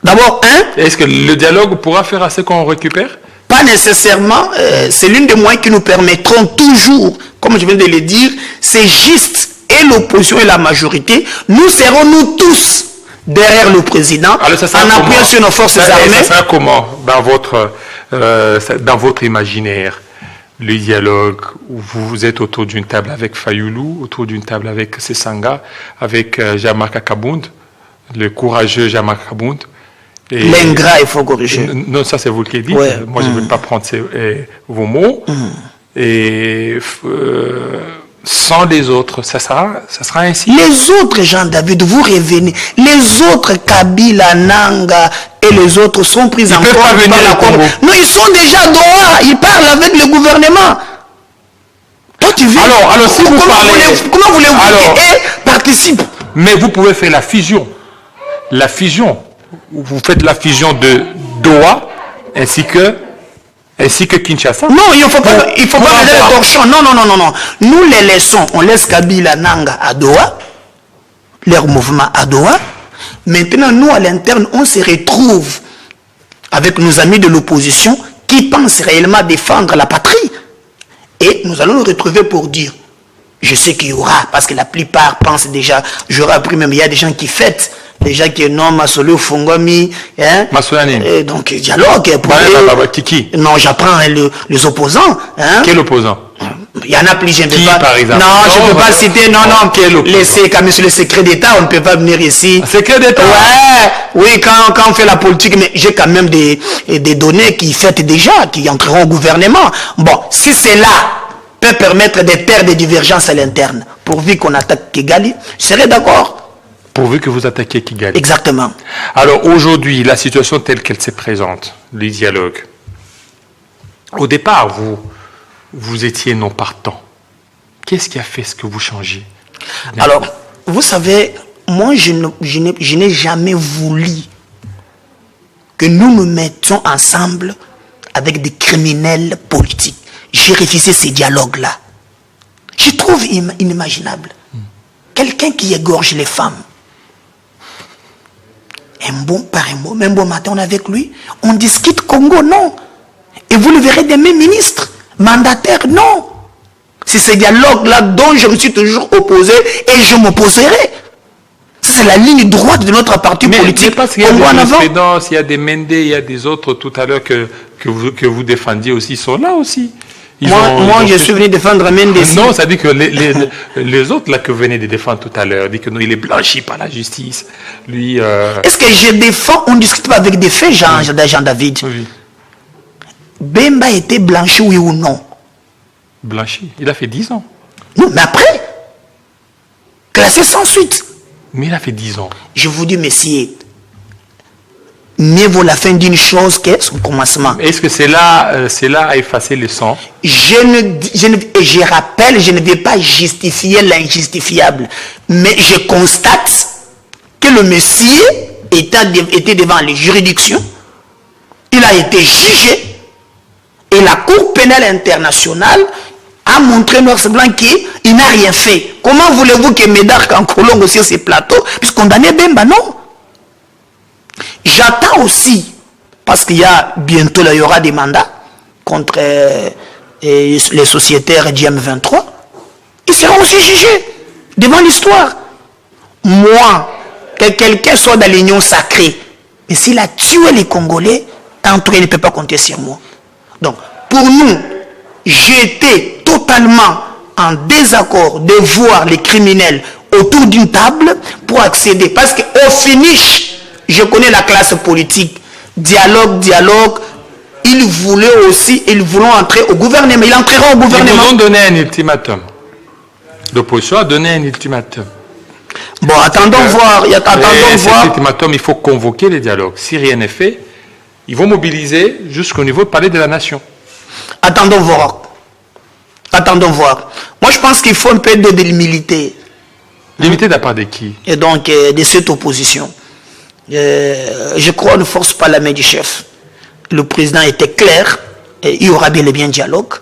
Speaker 9: D'abord,
Speaker 1: est-ce que le dialogue pourra faire assez qu'on récupère?
Speaker 9: Pas nécessairement. C'est l'une des moyens qui nous permettront toujours, comme je viens de le dire, c'est juste, et l'opposition et la majorité, nous serons nous tous derrière le président, en appuyant sur nos forces armées.
Speaker 1: Ça sera comment dans votre imaginaire, le dialogue où vous êtes autour d'une table avec Fayoulou, autour d'une table avec Sesanga, avec Jamaka Kabound, le courageux Jamaka Kabound?
Speaker 9: L'ingrat, il faut corriger.
Speaker 1: Non, ça c'est vous qui le dites.
Speaker 9: Ouais.
Speaker 1: Moi, je ne veux pas prendre vos mots. Et sans les autres, ça sera ainsi.
Speaker 9: Les autres, Jean-David, vous revenez. Les autres, Kabila, Nanga et les autres sont pris en compte.
Speaker 1: Ils ne peuvent pas venir au Congo.
Speaker 9: Non, ils sont déjà à Doha. Ils parlent avec le gouvernement. Toi, tu vis.
Speaker 1: Alors si vous parlez...
Speaker 9: Comment voulez-vous qu'ils participent?
Speaker 1: Mais vous pouvez faire la fusion. La fusion. Vous faites la fusion de Doha ainsi que Kinshasa.
Speaker 9: Non, il ne faut pas donner les torchons. Non. Nous les laissons. On laisse Kabila, Nanga à Doha, leur mouvement à Doha. Maintenant, nous, à l'interne, on se retrouve avec nos amis de l'opposition qui pensent réellement défendre la patrie. Et nous allons nous retrouver pour dire, je sais qu'il y aura, parce que la plupart pensent déjà, j'aurais appris même, il y a des gens qui fêtent. Déjà qui est non, Masolo Fongomi, donc dialogue.
Speaker 1: Kiki.
Speaker 9: Non, j'apprends les opposants.
Speaker 1: Quel opposant?
Speaker 9: Il y en a plusieurs.
Speaker 1: Par exemple?
Speaker 9: Non, je ne peux pas citer. Non. Comme sur le secret d'État, on ne peut pas venir ici.
Speaker 1: Secret d'État?
Speaker 9: Ouais. Oui, quand on fait la politique, mais j'ai quand même des données qui fêtent déjà, qui entreront au gouvernement. Bon, si cela peut permettre de faire des divergences à l'interne, pourvu qu'on attaque Kigali, je serais d'accord.
Speaker 1: Pourvu que vous attaquiez Kigali.
Speaker 9: Exactement.
Speaker 1: Alors aujourd'hui, la situation telle qu'elle se présente, le dialogue. Au départ, vous étiez non partant. Qu'est-ce qui a fait ce que vous changez?
Speaker 9: Alors, Vous savez, moi, je n'ai jamais voulu que nous nous mettions ensemble avec des criminels politiques. J'ai refusé ces dialogues-là. Je trouve inimaginable. Quelqu'un qui égorge les femmes. Un bon matin, on est avec lui. On discute Congo, non. Et vous le verrez des mêmes ministres, mandataires, non. C'est ces dialogues-là dont je me suis toujours opposé et je m'opposerai. C'est la ligne droite de notre parti politique.
Speaker 1: Parce qu'il y a il y a des Mende, il y a des autres tout à l'heure que vous défendiez aussi, sont là aussi.
Speaker 9: Moi, je suis venu défendre Mende.
Speaker 1: Non, ça dit que les autres là que vous venez de défendre tout à l'heure, dit que non, il est blanchi par la justice. Lui.
Speaker 9: Est-ce que je défends, on ne discute pas avec des faits, Jean-David?
Speaker 1: Oui.
Speaker 9: Bemba a été blanchi, oui ou non?
Speaker 1: Blanchi, il a fait 10 ans.
Speaker 9: Non, mais après, classé sans suite.
Speaker 1: Mais il a fait 10 ans.
Speaker 9: Je vous dis, messieurs, mieux vaut la fin d'une chose que son commencement.
Speaker 1: Est-ce que c'est là à effacer le sang?
Speaker 9: Je rappelle, je ne vais pas justifier l'injustifiable, mais je constate que le monsieur était devant les juridictions, il a été jugé, et la Cour pénale internationale a montré noir sur blanc qu'il n'a rien fait. Comment voulez-vous que Médard Kankolongo sur ces plateaux puisse condamner Bemba? Non. J'attends aussi, parce qu'il y a bientôt, là, il y aura des mandats contre les sociétaires GM23. Ils seront aussi jugés devant l'histoire. Moi, que quelqu'un soit dans l'union sacrée, mais s'il a tué les Congolais, tantôt il ne peut pas compter sur moi. Donc, pour nous, j'étais totalement en désaccord de voir les criminels autour d'une table pour accéder. Parce qu'au finish, je connais la classe politique. Dialogue. Ils voulaient entrer au gouvernement. Ils entreront au gouvernement.
Speaker 1: Ils nous ont donné un ultimatum. L'opposition a donné un ultimatum.
Speaker 9: Bon, attendons voir.
Speaker 1: Cet ultimatum, il faut convoquer les dialogues. Si rien n'est fait, ils vont mobiliser jusqu'au niveau du palais de la nation.
Speaker 9: Attendons voir. Moi, je pense qu'il faut un peu de l'humilité.
Speaker 1: Limité de la part de qui?
Speaker 9: Et donc, de cette opposition. Je crois qu'on ne force pas la main du chef. Le président était clair. Et il y aura bien et bien dialogue.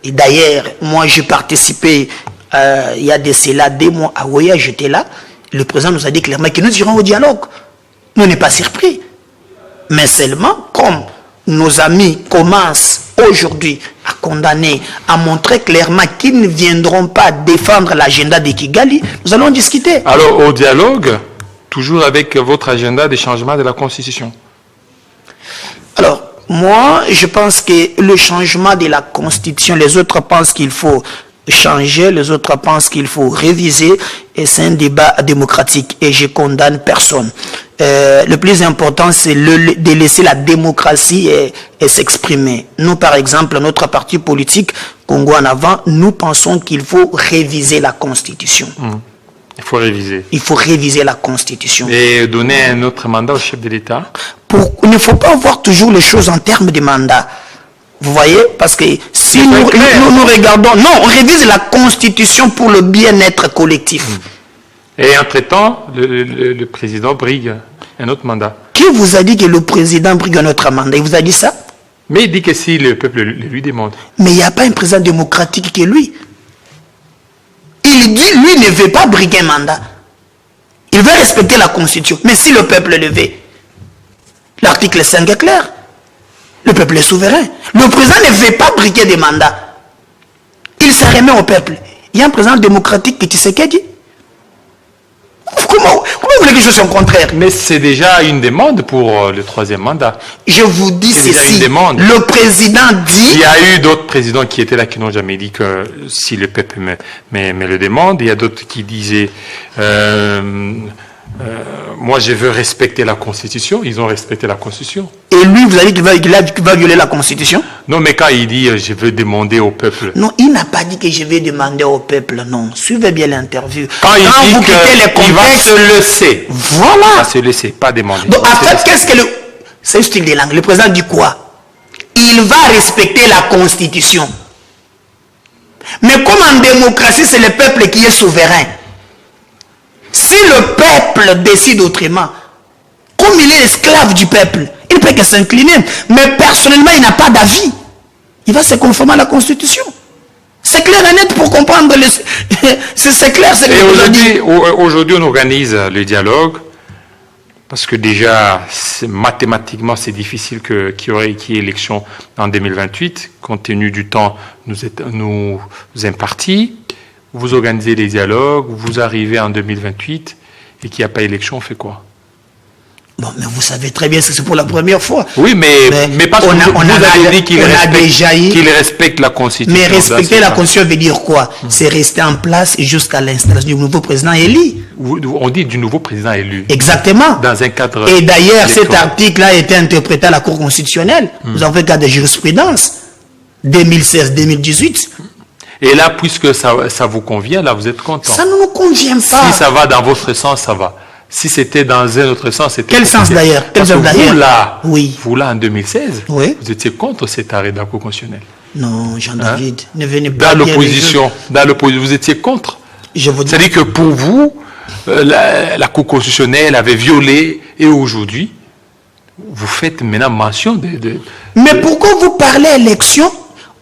Speaker 9: Et d'ailleurs, moi, j'ai participé, il y a de cela 2 mois à Ouya, j'étais là. Le président nous a dit clairement que nous irons au dialogue. Nous n'est pas surpris. Mais seulement, comme nos amis commencent aujourd'hui à condamner, à montrer clairement qu'ils ne viendront pas défendre l'agenda de Kigali, nous allons discuter.
Speaker 1: Alors, au dialogue, toujours avec votre agenda des changements de la Constitution?
Speaker 9: Alors, moi, je pense que le changement de la Constitution, les autres pensent qu'il faut changer, les autres pensent qu'il faut réviser, et c'est un débat démocratique, et je condamne personne. Le plus important, c'est de laisser la démocratie et s'exprimer. Nous, par exemple, notre parti politique, Congo en avant, nous pensons qu'il faut réviser la Constitution.
Speaker 1: Il faut réviser.
Speaker 9: Il faut réviser la Constitution.
Speaker 1: Et donner un autre mandat au chef de l'État?
Speaker 9: Il ne faut pas voir toujours les choses en termes de mandat. Vous voyez? Parce que si nous regardons... Non, on révise la Constitution pour le bien-être collectif.
Speaker 1: Et entre-temps, le président brigue un autre mandat.
Speaker 9: Qui vous a dit que le président brigue un autre mandat? Il vous a dit ça?
Speaker 1: Mais il dit que si le peuple le lui demande.
Speaker 9: Mais il n'y a pas un président démocratique que lui. Il dit, lui ne veut pas briguer un mandat. Il veut respecter la Constitution. Mais si le peuple le veut, l'article 5 est clair. Le peuple est souverain. Le président ne veut pas briguer des mandats. Il se remet au peuple. Il y a un président démocratique qui sait qu'il dit. Comment vous voulez que je sois au contraire?
Speaker 1: Mais c'est déjà une demande pour le 3e mandat.
Speaker 9: Je vous dis ceci. Le président dit...
Speaker 1: Il y a eu d'autres présidents qui étaient là qui n'ont jamais dit que si le peuple me le demande. Il y a d'autres qui disaient moi je veux respecter la Constitution. Ils ont respecté la Constitution.
Speaker 9: Et lui, vous avez dit qu'il va violer la Constitution?
Speaker 1: Non, mais quand il dit je veux demander au peuple.
Speaker 9: Non, il n'a pas dit que je vais demander au peuple, non. Suivez bien l'interview.
Speaker 1: Quand il dit
Speaker 9: vous quittez les contextes,
Speaker 1: il va se laisser.
Speaker 9: Voilà.
Speaker 1: Il va se laisser, pas demander.
Speaker 9: Donc en fait, qu'est-ce que c'est un style de langue. Le président dit quoi? Il va respecter la Constitution. Mais comme en démocratie, c'est le peuple qui est souverain. Si le peuple décide autrement, comme il est esclave du peuple, il ne peut que s'incliner. Mais personnellement, il n'a pas d'avis. Il va se conformer à la Constitution. C'est clair et net pour comprendre. C'est clair.
Speaker 1: Et aujourd'hui, on organise le dialogue. Parce que déjà, mathématiquement, c'est difficile qu'il y ait élection en 2028, compte tenu du temps nous imparti. Vous organisez les dialogues, vous arrivez en 2028 et qu'il n'y a pas élection, on fait quoi?
Speaker 9: Bon, mais vous savez très bien que c'est pour la première fois.
Speaker 1: Oui, mais parce que vous avez dit qu'il respecte la Constitution.
Speaker 9: Mais respecter la Constitution veut dire quoi? C'est rester en place jusqu'à l'installation du nouveau président élu.
Speaker 1: On dit du nouveau président élu.
Speaker 9: Exactement.
Speaker 1: Dans un cadre...
Speaker 9: Et d'ailleurs, cet article-là a été interprété à la Cour constitutionnelle. Nous avons fait cas de jurisprudence 2016-2018.
Speaker 1: Et là, puisque ça vous convient, là, vous êtes content.
Speaker 9: Ça ne nous convient pas.
Speaker 1: Si ça va dans votre sens, ça va. Si c'était dans un autre sens, c'était...
Speaker 9: Quel sens d'ailleurs?
Speaker 1: Vous là, en 2016,
Speaker 9: oui,
Speaker 1: vous étiez contre cet arrêt de la Cour constitutionnelle.
Speaker 9: Non, Jean-David, ne venez pas...
Speaker 1: Dans l'opposition, vous étiez contre. C'est-à-dire que pour vous, la Cour constitutionnelle avait violé, et aujourd'hui, vous faites maintenant mention
Speaker 9: Mais pourquoi vous parlez élection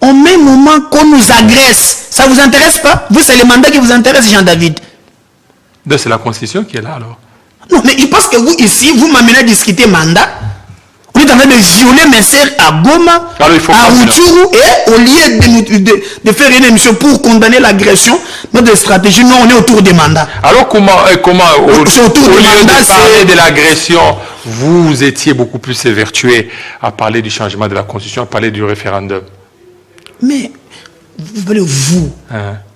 Speaker 9: au même moment qu'on nous agresse? Ça ne vous intéresse pas? Vous, c'est le mandat qui vous intéresse, Jean-David.
Speaker 1: Donc c'est la Constitution qui est là, alors.
Speaker 9: Non, mais je pense que vous, ici, vous m'amenez à discuter mandat. Vous êtes en train de violer mes sœurs à Goma, à Rutshuru, et au lieu de faire une émission pour condamner l'agression, notre stratégie, nous, on est autour des mandats.
Speaker 1: Alors comment au lieu de parler de l'agression, vous étiez beaucoup plus évertué à parler du changement de la Constitution, à parler du référendum?
Speaker 9: Mais... vous,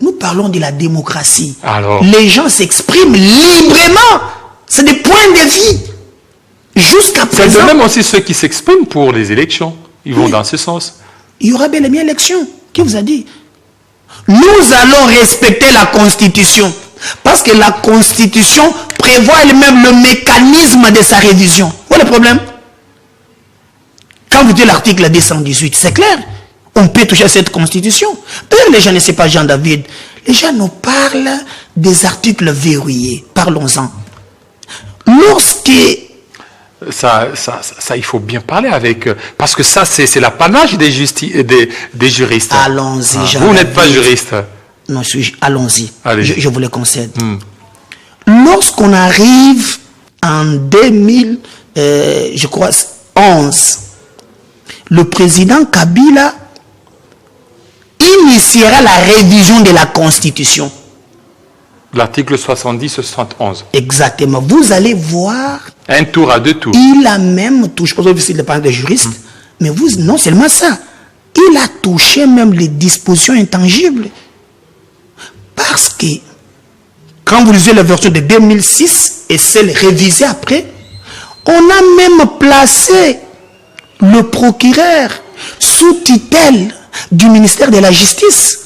Speaker 9: nous parlons de la démocratie.
Speaker 1: Alors,
Speaker 9: les gens s'expriment librement. C'est des points de vie. Jusqu'à présent.
Speaker 1: C'est de même aussi ceux qui s'expriment pour les élections. Ils vont dans ce sens.
Speaker 9: Il y aura bel et bien élection. Qui vous a dit? Nous allons respecter la Constitution. Parce que la Constitution prévoit elle-même le mécanisme de sa révision. Voilà le problème. Quand vous dites l'article 218, c'est clair. On peut toucher à cette Constitution. D'ailleurs, les gens ne savent pas, Jean-David. Les gens nous parlent des articles verrouillés. Parlons-en. Lorsque...
Speaker 1: Ça, il faut bien parler avec... Parce que ça, c'est l'apanage des juristes.
Speaker 9: Allons-y, Jean-David.
Speaker 1: Vous n'êtes pas juriste.
Speaker 9: Non, allons-y. Je vous le concède. Lorsqu'on arrive en 2011, le président Kabila initiera la révision de la Constitution.
Speaker 1: L'article 70-71.
Speaker 9: Exactement. Vous allez voir.
Speaker 1: Un tour à deux tours.
Speaker 9: Il a même touché, je ne sais pas si c'est parle des juristes, mais vous, non seulement ça, il a touché même les dispositions intangibles. Parce que, quand vous lisez la version de 2006 et celle révisée après, on a même placé le procureur sous tutelle du ministère de la Justice.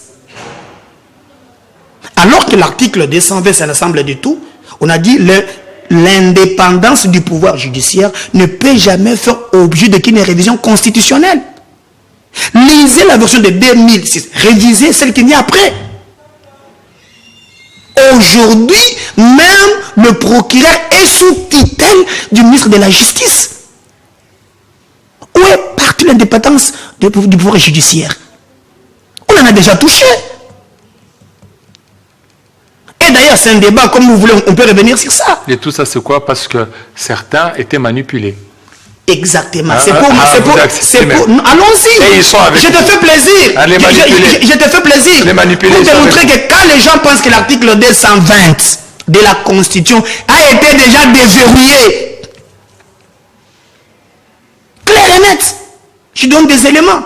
Speaker 9: Alors que l'article 220, c'est l'ensemble de tout, on a dit l'indépendance du pouvoir judiciaire ne peut jamais faire objet d'aucune révision constitutionnelle. Lisez la version de 2006, révisez celle qui vient après. Aujourd'hui, même le procureur est sous tutelle du ministre de la Justice. Où est partie l'indépendance du pouvoir judiciaire? On en a déjà touché. Et d'ailleurs, c'est un débat, comme vous voulez, on peut revenir sur ça.
Speaker 1: Et tout ça, c'est quoi? Parce que certains étaient manipulés.
Speaker 9: Exactement. C'est pour... Allons-y.
Speaker 1: Et ils sont avec
Speaker 9: je te fais plaisir. Je te fais plaisir.
Speaker 1: Les manipuler.
Speaker 9: Pour démontrer que quand les gens pensent que l'article 220 de la Constitution a été déjà déverrouillé, clair et net, je donne des éléments.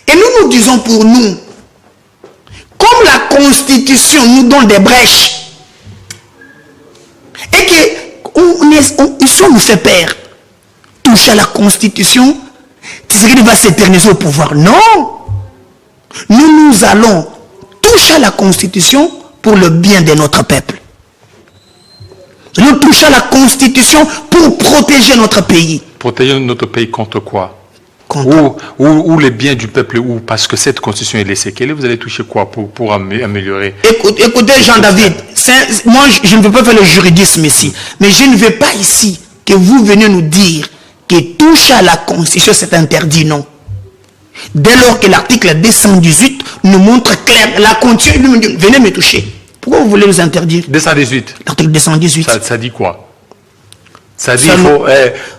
Speaker 9: Et nous disons pour nous, comme la Constitution nous donne des brèches, et que si on nous fait peur, toucher à la Constitution, Tshisekedi va s'éterniser au pouvoir. Non! Nous allons toucher à la Constitution pour le bien de notre peuple. Nous touchons à la Constitution pour protéger notre pays.
Speaker 1: Protéger notre pays contre quoi? Ou les biens du peuple, ou parce que cette constitution est laissée, vous allez toucher quoi pour améliorer?
Speaker 9: Écoutez Jean-David, moi, je ne veux pas faire le juridisme ici, mais je ne veux pas ici que vous venez nous dire que touche à la Constitution, c'est interdit, non. Dès lors que l'article 218 nous montre clair, la Constitution, venez me toucher. Pourquoi vous voulez nous interdire?
Speaker 1: 218.
Speaker 9: L'article 218.
Speaker 1: Ça dit quoi? Ça dit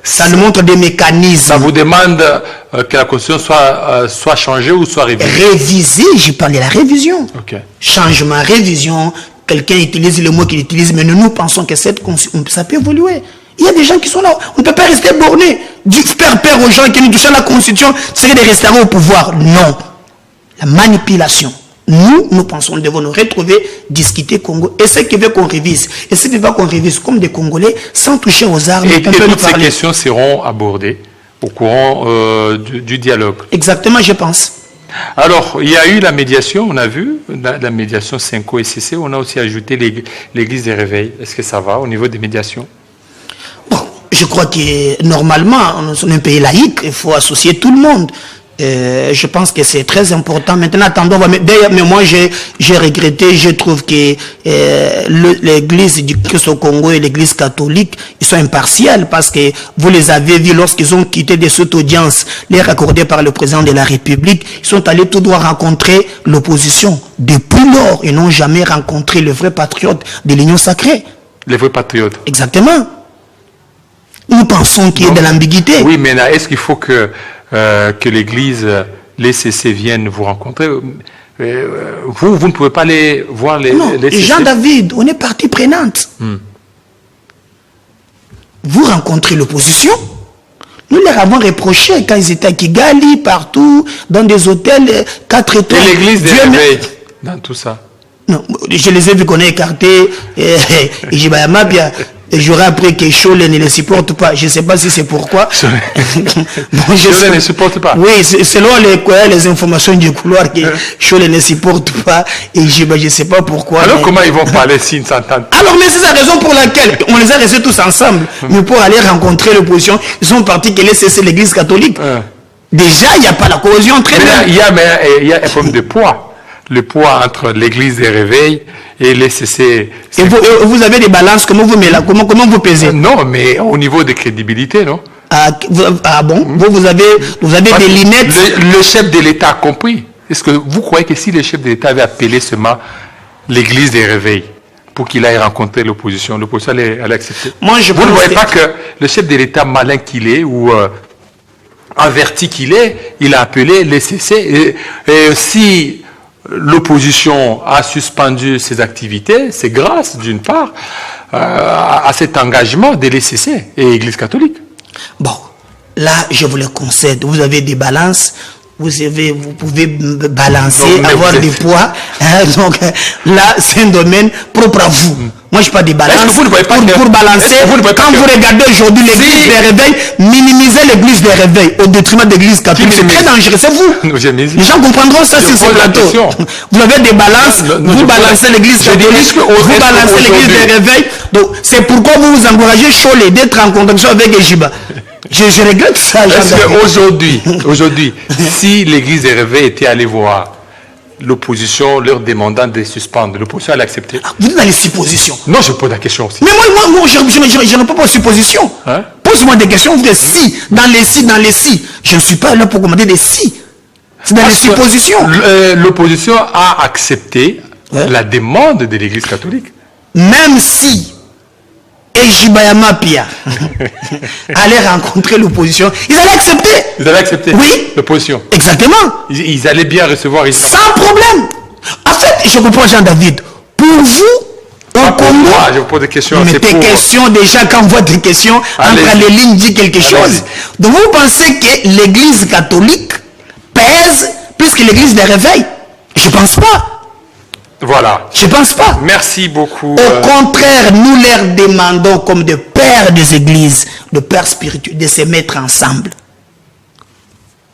Speaker 9: ça nous montre des mécanismes.
Speaker 1: Ça vous demande que la Constitution soit changée ou soit révisée?
Speaker 9: Révisée, je parle de la révision.
Speaker 1: Okay.
Speaker 9: Changement, révision. Quelqu'un utilise le mot qu'il utilise, mais nous pensons que cette Constitution, ça peut évoluer. Il y a des gens qui sont là. On ne peut pas rester borné. Faire peur aux gens qui nous touchent à la Constitution, c'est de rester au pouvoir. Non. La manipulation. Nous pensons que nous devons nous retrouver, discuter Congo. Et ce qui veut qu'on révise. Et ce qui veut qu'on révise comme des Congolais, sans toucher aux armes.
Speaker 1: Et toutes ces questions seront abordées au courant du dialogue.
Speaker 9: Exactement, je pense.
Speaker 1: Alors, il y a eu la médiation, on a vu, la médiation Senko et CC. On a aussi ajouté l'église des réveils. Est-ce que ça va au niveau des médiations?
Speaker 9: Bon, je crois que normalement, nous sommes un pays laïque, il faut associer tout le monde. Je pense que c'est très important. Maintenant, attendons. D'ailleurs, mais moi, j'ai regretté. Je trouve que l'église du Christ au Congo et l'église catholique, ils sont impartiels parce que vous les avez vus lorsqu'ils ont quitté de cette audience, les accordée par le président de la République. Ils sont allés tout droit rencontrer l'opposition. Depuis lors, ils n'ont jamais rencontré le vrai patriote de l'Union sacrée.
Speaker 1: Les vrais patriotes.
Speaker 9: Exactement. Nous pensons qu'il y a de l'ambiguïté.
Speaker 1: Oui, mais là, est-ce qu'il faut que l'église, les CC viennent vous rencontrer? Vous ne pouvez pas aller voir les CC?
Speaker 9: Jean-David, on est partie prenante. Vous rencontrez l'opposition. Nous leur avons reproché quand ils étaient à Kigali, partout, dans des hôtels 4 étoiles.
Speaker 1: Et l'église des réveils dans tout ça?
Speaker 9: Non, je les ai vus qu'on a écarté. J'aurais appris que Cholle ne les supporte pas. Je ne sais pas si c'est pourquoi.
Speaker 1: Cholle ne supporte pas.
Speaker 9: Oui, selon les informations du couloir, que Cholle ne supporte pas. Et je ne sais pas pourquoi.
Speaker 1: Alors comment ils vont parler s'ils ne s'entendent pas?
Speaker 9: Alors, mais c'est la raison pour laquelle on les a restés tous ensemble. Mais pour aller rencontrer l'opposition, ils sont partis que c'est l'église catholique. Déjà, il n'y a pas la cohésion très bien.
Speaker 1: Il y a un problème de poids. Le poids entre l'église des réveils et les CC.
Speaker 9: Et vous avez des balances, comment vous vous pesez?
Speaker 1: Non, mais au niveau de crédibilité, non?
Speaker 9: Ah bon? Vous avez des lunettes?
Speaker 1: Le chef de l'État a compris. Est-ce que vous croyez que si le chef de l'État avait appelé seulement l'église des réveils pour qu'il aille rencontrer l'opposition allait accepter?
Speaker 9: Moi,
Speaker 1: vous ne voyez pas que le chef de l'État malin qu'il est ou averti qu'il est, il a appelé les CC et si l'opposition a suspendu ses activités, c'est grâce, d'une part, à cet engagement des LCC et l'Église catholique.
Speaker 9: Bon, là, je vous le concède. Vous avez des balances, vous pouvez balancer, avoir des poids. Donc là, c'est un domaine propre à vous. Moi, je ne pas des balances pour balancer. Quand vous regardez aujourd'hui l'église des réveils, minimisez l'église des réveils au détriment de l'église catholique. C'est très dangereux, c'est vous. Les gens comprendront ça sur ce plateau. Vous avez des balances, vous balancez l'église catholique, vous balancez l'église des réveils. Donc, c'est pourquoi vous vous encouragez Cholle d'être en contaction avec Ejiba. Je regrette ça.
Speaker 1: Parce qu'aujourd'hui, si l'église des réveils était allée voir l'opposition leur demandant de suspendre, l'opposition allait accepter.
Speaker 9: Vous êtes dans les suppositions.
Speaker 1: Non, je pose la question aussi.
Speaker 9: Mais moi je ne peux pas supposition. Pose-moi des questions, vous dites si, dans les si. Je ne suis pas là pour commander des si. C'est dans les suppositions.
Speaker 1: L'opposition a accepté la demande de l'église catholique.
Speaker 9: Même si Ejibayama Pia allait rencontrer l'opposition, ils allaient accepter.
Speaker 1: Ils allaient accepter.
Speaker 9: Oui.
Speaker 1: L'opposition.
Speaker 9: Exactement.
Speaker 1: Ils allaient bien recevoir.
Speaker 9: Sans problème. En fait, je comprends Jean-David. Pour vous, au Congo,
Speaker 1: je vous pose des questions.
Speaker 9: Mais tes questions, déjà, quand on voit des questions, entre les lignes, dit quelque chose. Donc vous pensez que l'église catholique pèse plus que l'église des réveils? Je ne pense pas.
Speaker 1: Voilà.
Speaker 9: Je ne pense pas.
Speaker 1: Merci beaucoup.
Speaker 9: Au contraire, nous leur demandons comme des pères des églises, de pères spirituels, de se mettre ensemble.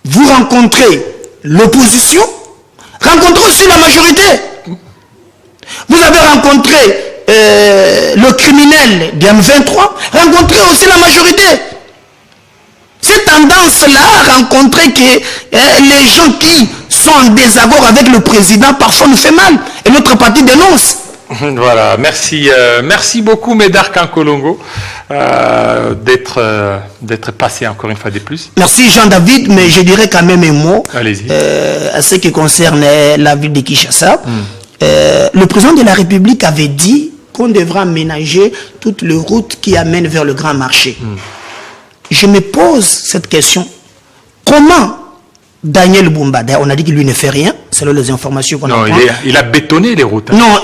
Speaker 9: Vous rencontrez l'opposition, rencontrez aussi la majorité. Vous avez rencontré le criminel du M23, rencontrez aussi la majorité. Cette tendance-là à rencontrer que les gens qui sont en désaccord avec le président, parfois nous fait mal. Et notre parti dénonce.
Speaker 1: Voilà, merci beaucoup Médard Kankolongo d'être passé encore une fois de plus.
Speaker 9: Merci Jean-David, mais je dirais quand même un mot à ce qui concerne la ville de Kinshasa. Le président de la République avait dit qu'on devra aménager toutes les routes qui amènent vers le grand marché. Je me pose cette question. Comment Daniel Bumba, on a dit qu'il lui ne fait rien, selon les informations qu'on a.
Speaker 1: Non, il a bétonné les routes.
Speaker 9: Non,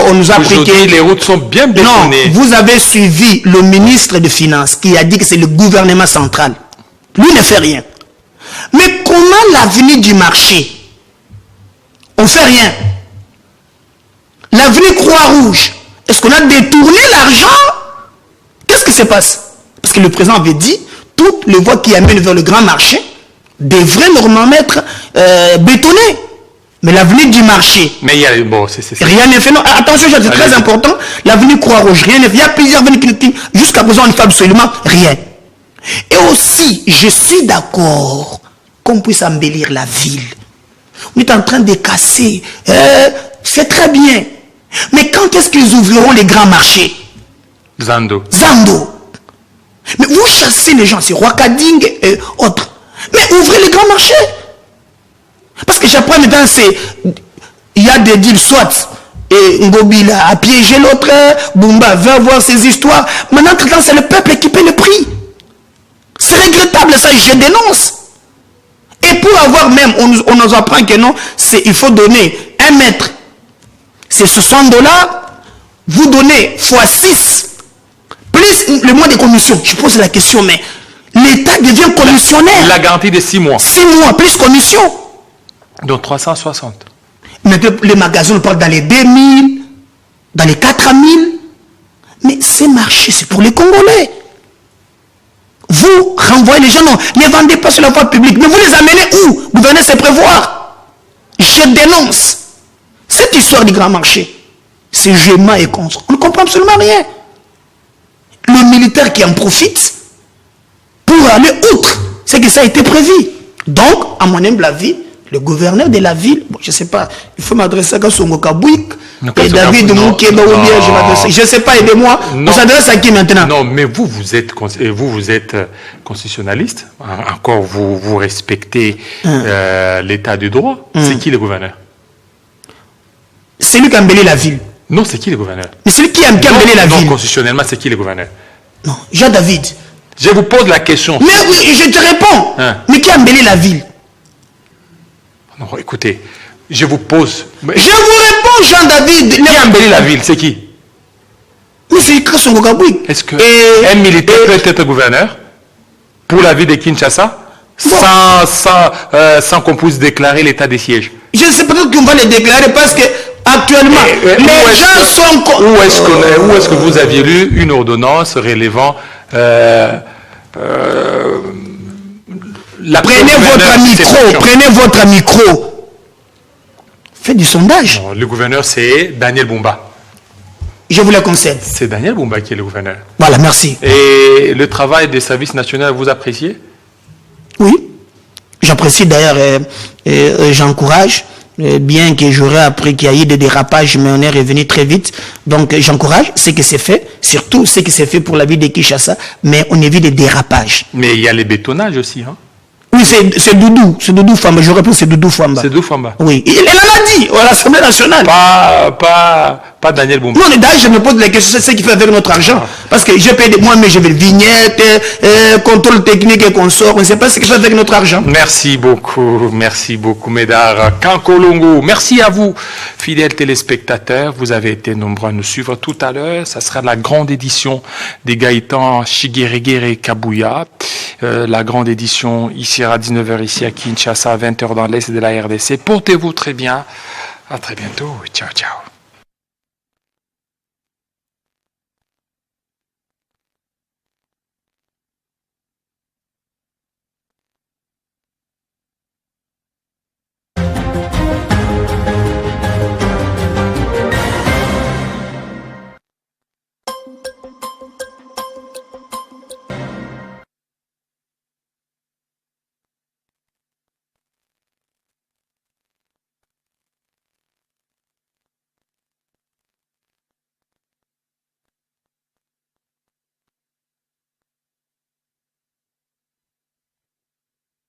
Speaker 9: on nous a appris que
Speaker 1: les routes sont bien bétonnées.
Speaker 9: Non, vous avez suivi le ministre des Finances qui a dit que c'est le gouvernement central. Lui ne fait rien. Mais comment l'avenir du marché? On ne fait rien. L'avenir Croix-Rouge, est-ce qu'on a détourné l'argent? Qu'est-ce qui se passe? Parce que le président avait dit, toutes les voies qui amènent vers le grand marché devraient normalement être bétonnées. Mais l'avenir du marché,
Speaker 1: mais il y a,
Speaker 9: rien n'est fait. Non, attention, c'est très important. L'avenir Croix-Rouge, rien n'est fait. Il y a plusieurs avenirs qui jusqu'à présent, on ne fait absolument rien. Et aussi, je suis d'accord qu'on puisse embellir la ville. On est en train de casser. C'est très bien. Mais quand est-ce qu'ils ouvriront les grands marchés?
Speaker 1: Zando.
Speaker 9: Mais vous chassez les gens, c'est Rwakading et autres. Mais ouvrez les grands marchés. Parce que j'apprends maintenant, il y a des deals, soit et Ngobila a piégé l'autre, Bumba va voir ces histoires. Maintenant, c'est le peuple qui paie le prix. C'est regrettable, ça, je dénonce. Et pour avoir même, on nous apprend que non, il faut donner 1 mètre. C'est $60. Vous donnez x6, plus le mois de commission. Je pose la question, mais l'État devient commissionnaire.
Speaker 1: La garantie de 6 mois.
Speaker 9: 6 mois, plus commission.
Speaker 1: Donc 360.
Speaker 9: Mais les magasins, on parle dans les 2000, dans les 4000. Mais ces marchés, c'est pour les Congolais. Vous renvoyez les gens, non, ne vendez pas sur la voie publique. Mais vous les amenez où? Vous venez se prévoir. Je dénonce cette histoire du grand marché. C'est gênant et contre. On ne comprend absolument rien. Le militaire qui en profite pour aller outre, c'est que ça a été prévu. Donc, à mon humble avis, le gouverneur de la ville, bon, je ne sais pas, il faut m'adresser à Songo Kabouik, et David Moukeba ou bien je m'adresse. Je ne sais pas, aidez-moi. On s'adresse à qui maintenant?
Speaker 1: Non, mais vous êtes constitutionnaliste. Encore, vous respectez l'état du droit. C'est qui le gouverneur?
Speaker 9: C'est lui qui a embelli la ville.
Speaker 1: Non, c'est qui le gouverneur? Mais
Speaker 9: c'est lui qui a embelli la ville.
Speaker 1: Non, constitutionnellement, c'est qui le gouverneur?
Speaker 9: Non, Jean-David.
Speaker 1: Je vous pose la question.
Speaker 9: Mais oui, je te réponds. Mais qui a embelli la ville?
Speaker 1: Non, écoutez, je vous pose.
Speaker 9: Je vous réponds, Jean-David.
Speaker 1: Qui a embelli la ville? C'est qui?
Speaker 9: Mais c'est Songo Kabouik.
Speaker 1: Est-ce qu'un militaire peut être gouverneur pour la ville de Kinshasa sans qu'on puisse déclarer l'état des sièges? Je
Speaker 9: ne sais pas qu'on va le déclarer parce que actuellement, les gens sont...
Speaker 1: Où est-ce que vous aviez lu une ordonnance relevant
Speaker 9: Prenez votre micro. Faites du sondage.
Speaker 1: Non, le gouverneur, c'est Daniel Bumba.
Speaker 9: Je vous le concède.
Speaker 1: C'est Daniel Bumba qui est le gouverneur.
Speaker 9: Voilà, merci.
Speaker 1: Et le travail des services nationaux, vous appréciez?
Speaker 9: Oui. J'apprécie d'ailleurs et j'encourage, bien que j'aurais appris qu'il y a eu des dérapages, mais on est revenu très vite. Donc j'encourage ce qui s'est fait, surtout ce qui s'est fait pour la ville de Kinshasa, mais on évite des dérapages.
Speaker 1: Mais il y a les bétonnages aussi, hein?
Speaker 9: Oui, c'est Doudou Famba. Je réponds, c'est Doudou Famba.
Speaker 1: C'est Doudou Famba.
Speaker 9: Oui, il en a dit à l'Assemblée nationale.
Speaker 1: Pas Daniel Bumba.
Speaker 9: Non, d'ailleurs, je me pose la question, c'est ce qu'il fait avec notre argent. Parce que je paye moi, mais je vais vignette, contrôle technique et consort. On ne sait pas ce qu'il fait avec notre argent.
Speaker 1: Merci beaucoup, Médard Kankolongo. Merci à vous, fidèles téléspectateurs. Vous avez été nombreux à nous suivre tout à l'heure. Ça sera la grande édition des Gaëtan Chigeregere Kabuya. La grande édition ici à 19h ici à Kinshasa, à 20h dans l'Est de la RDC. Portez-vous très bien. À très bientôt. Ciao, ciao.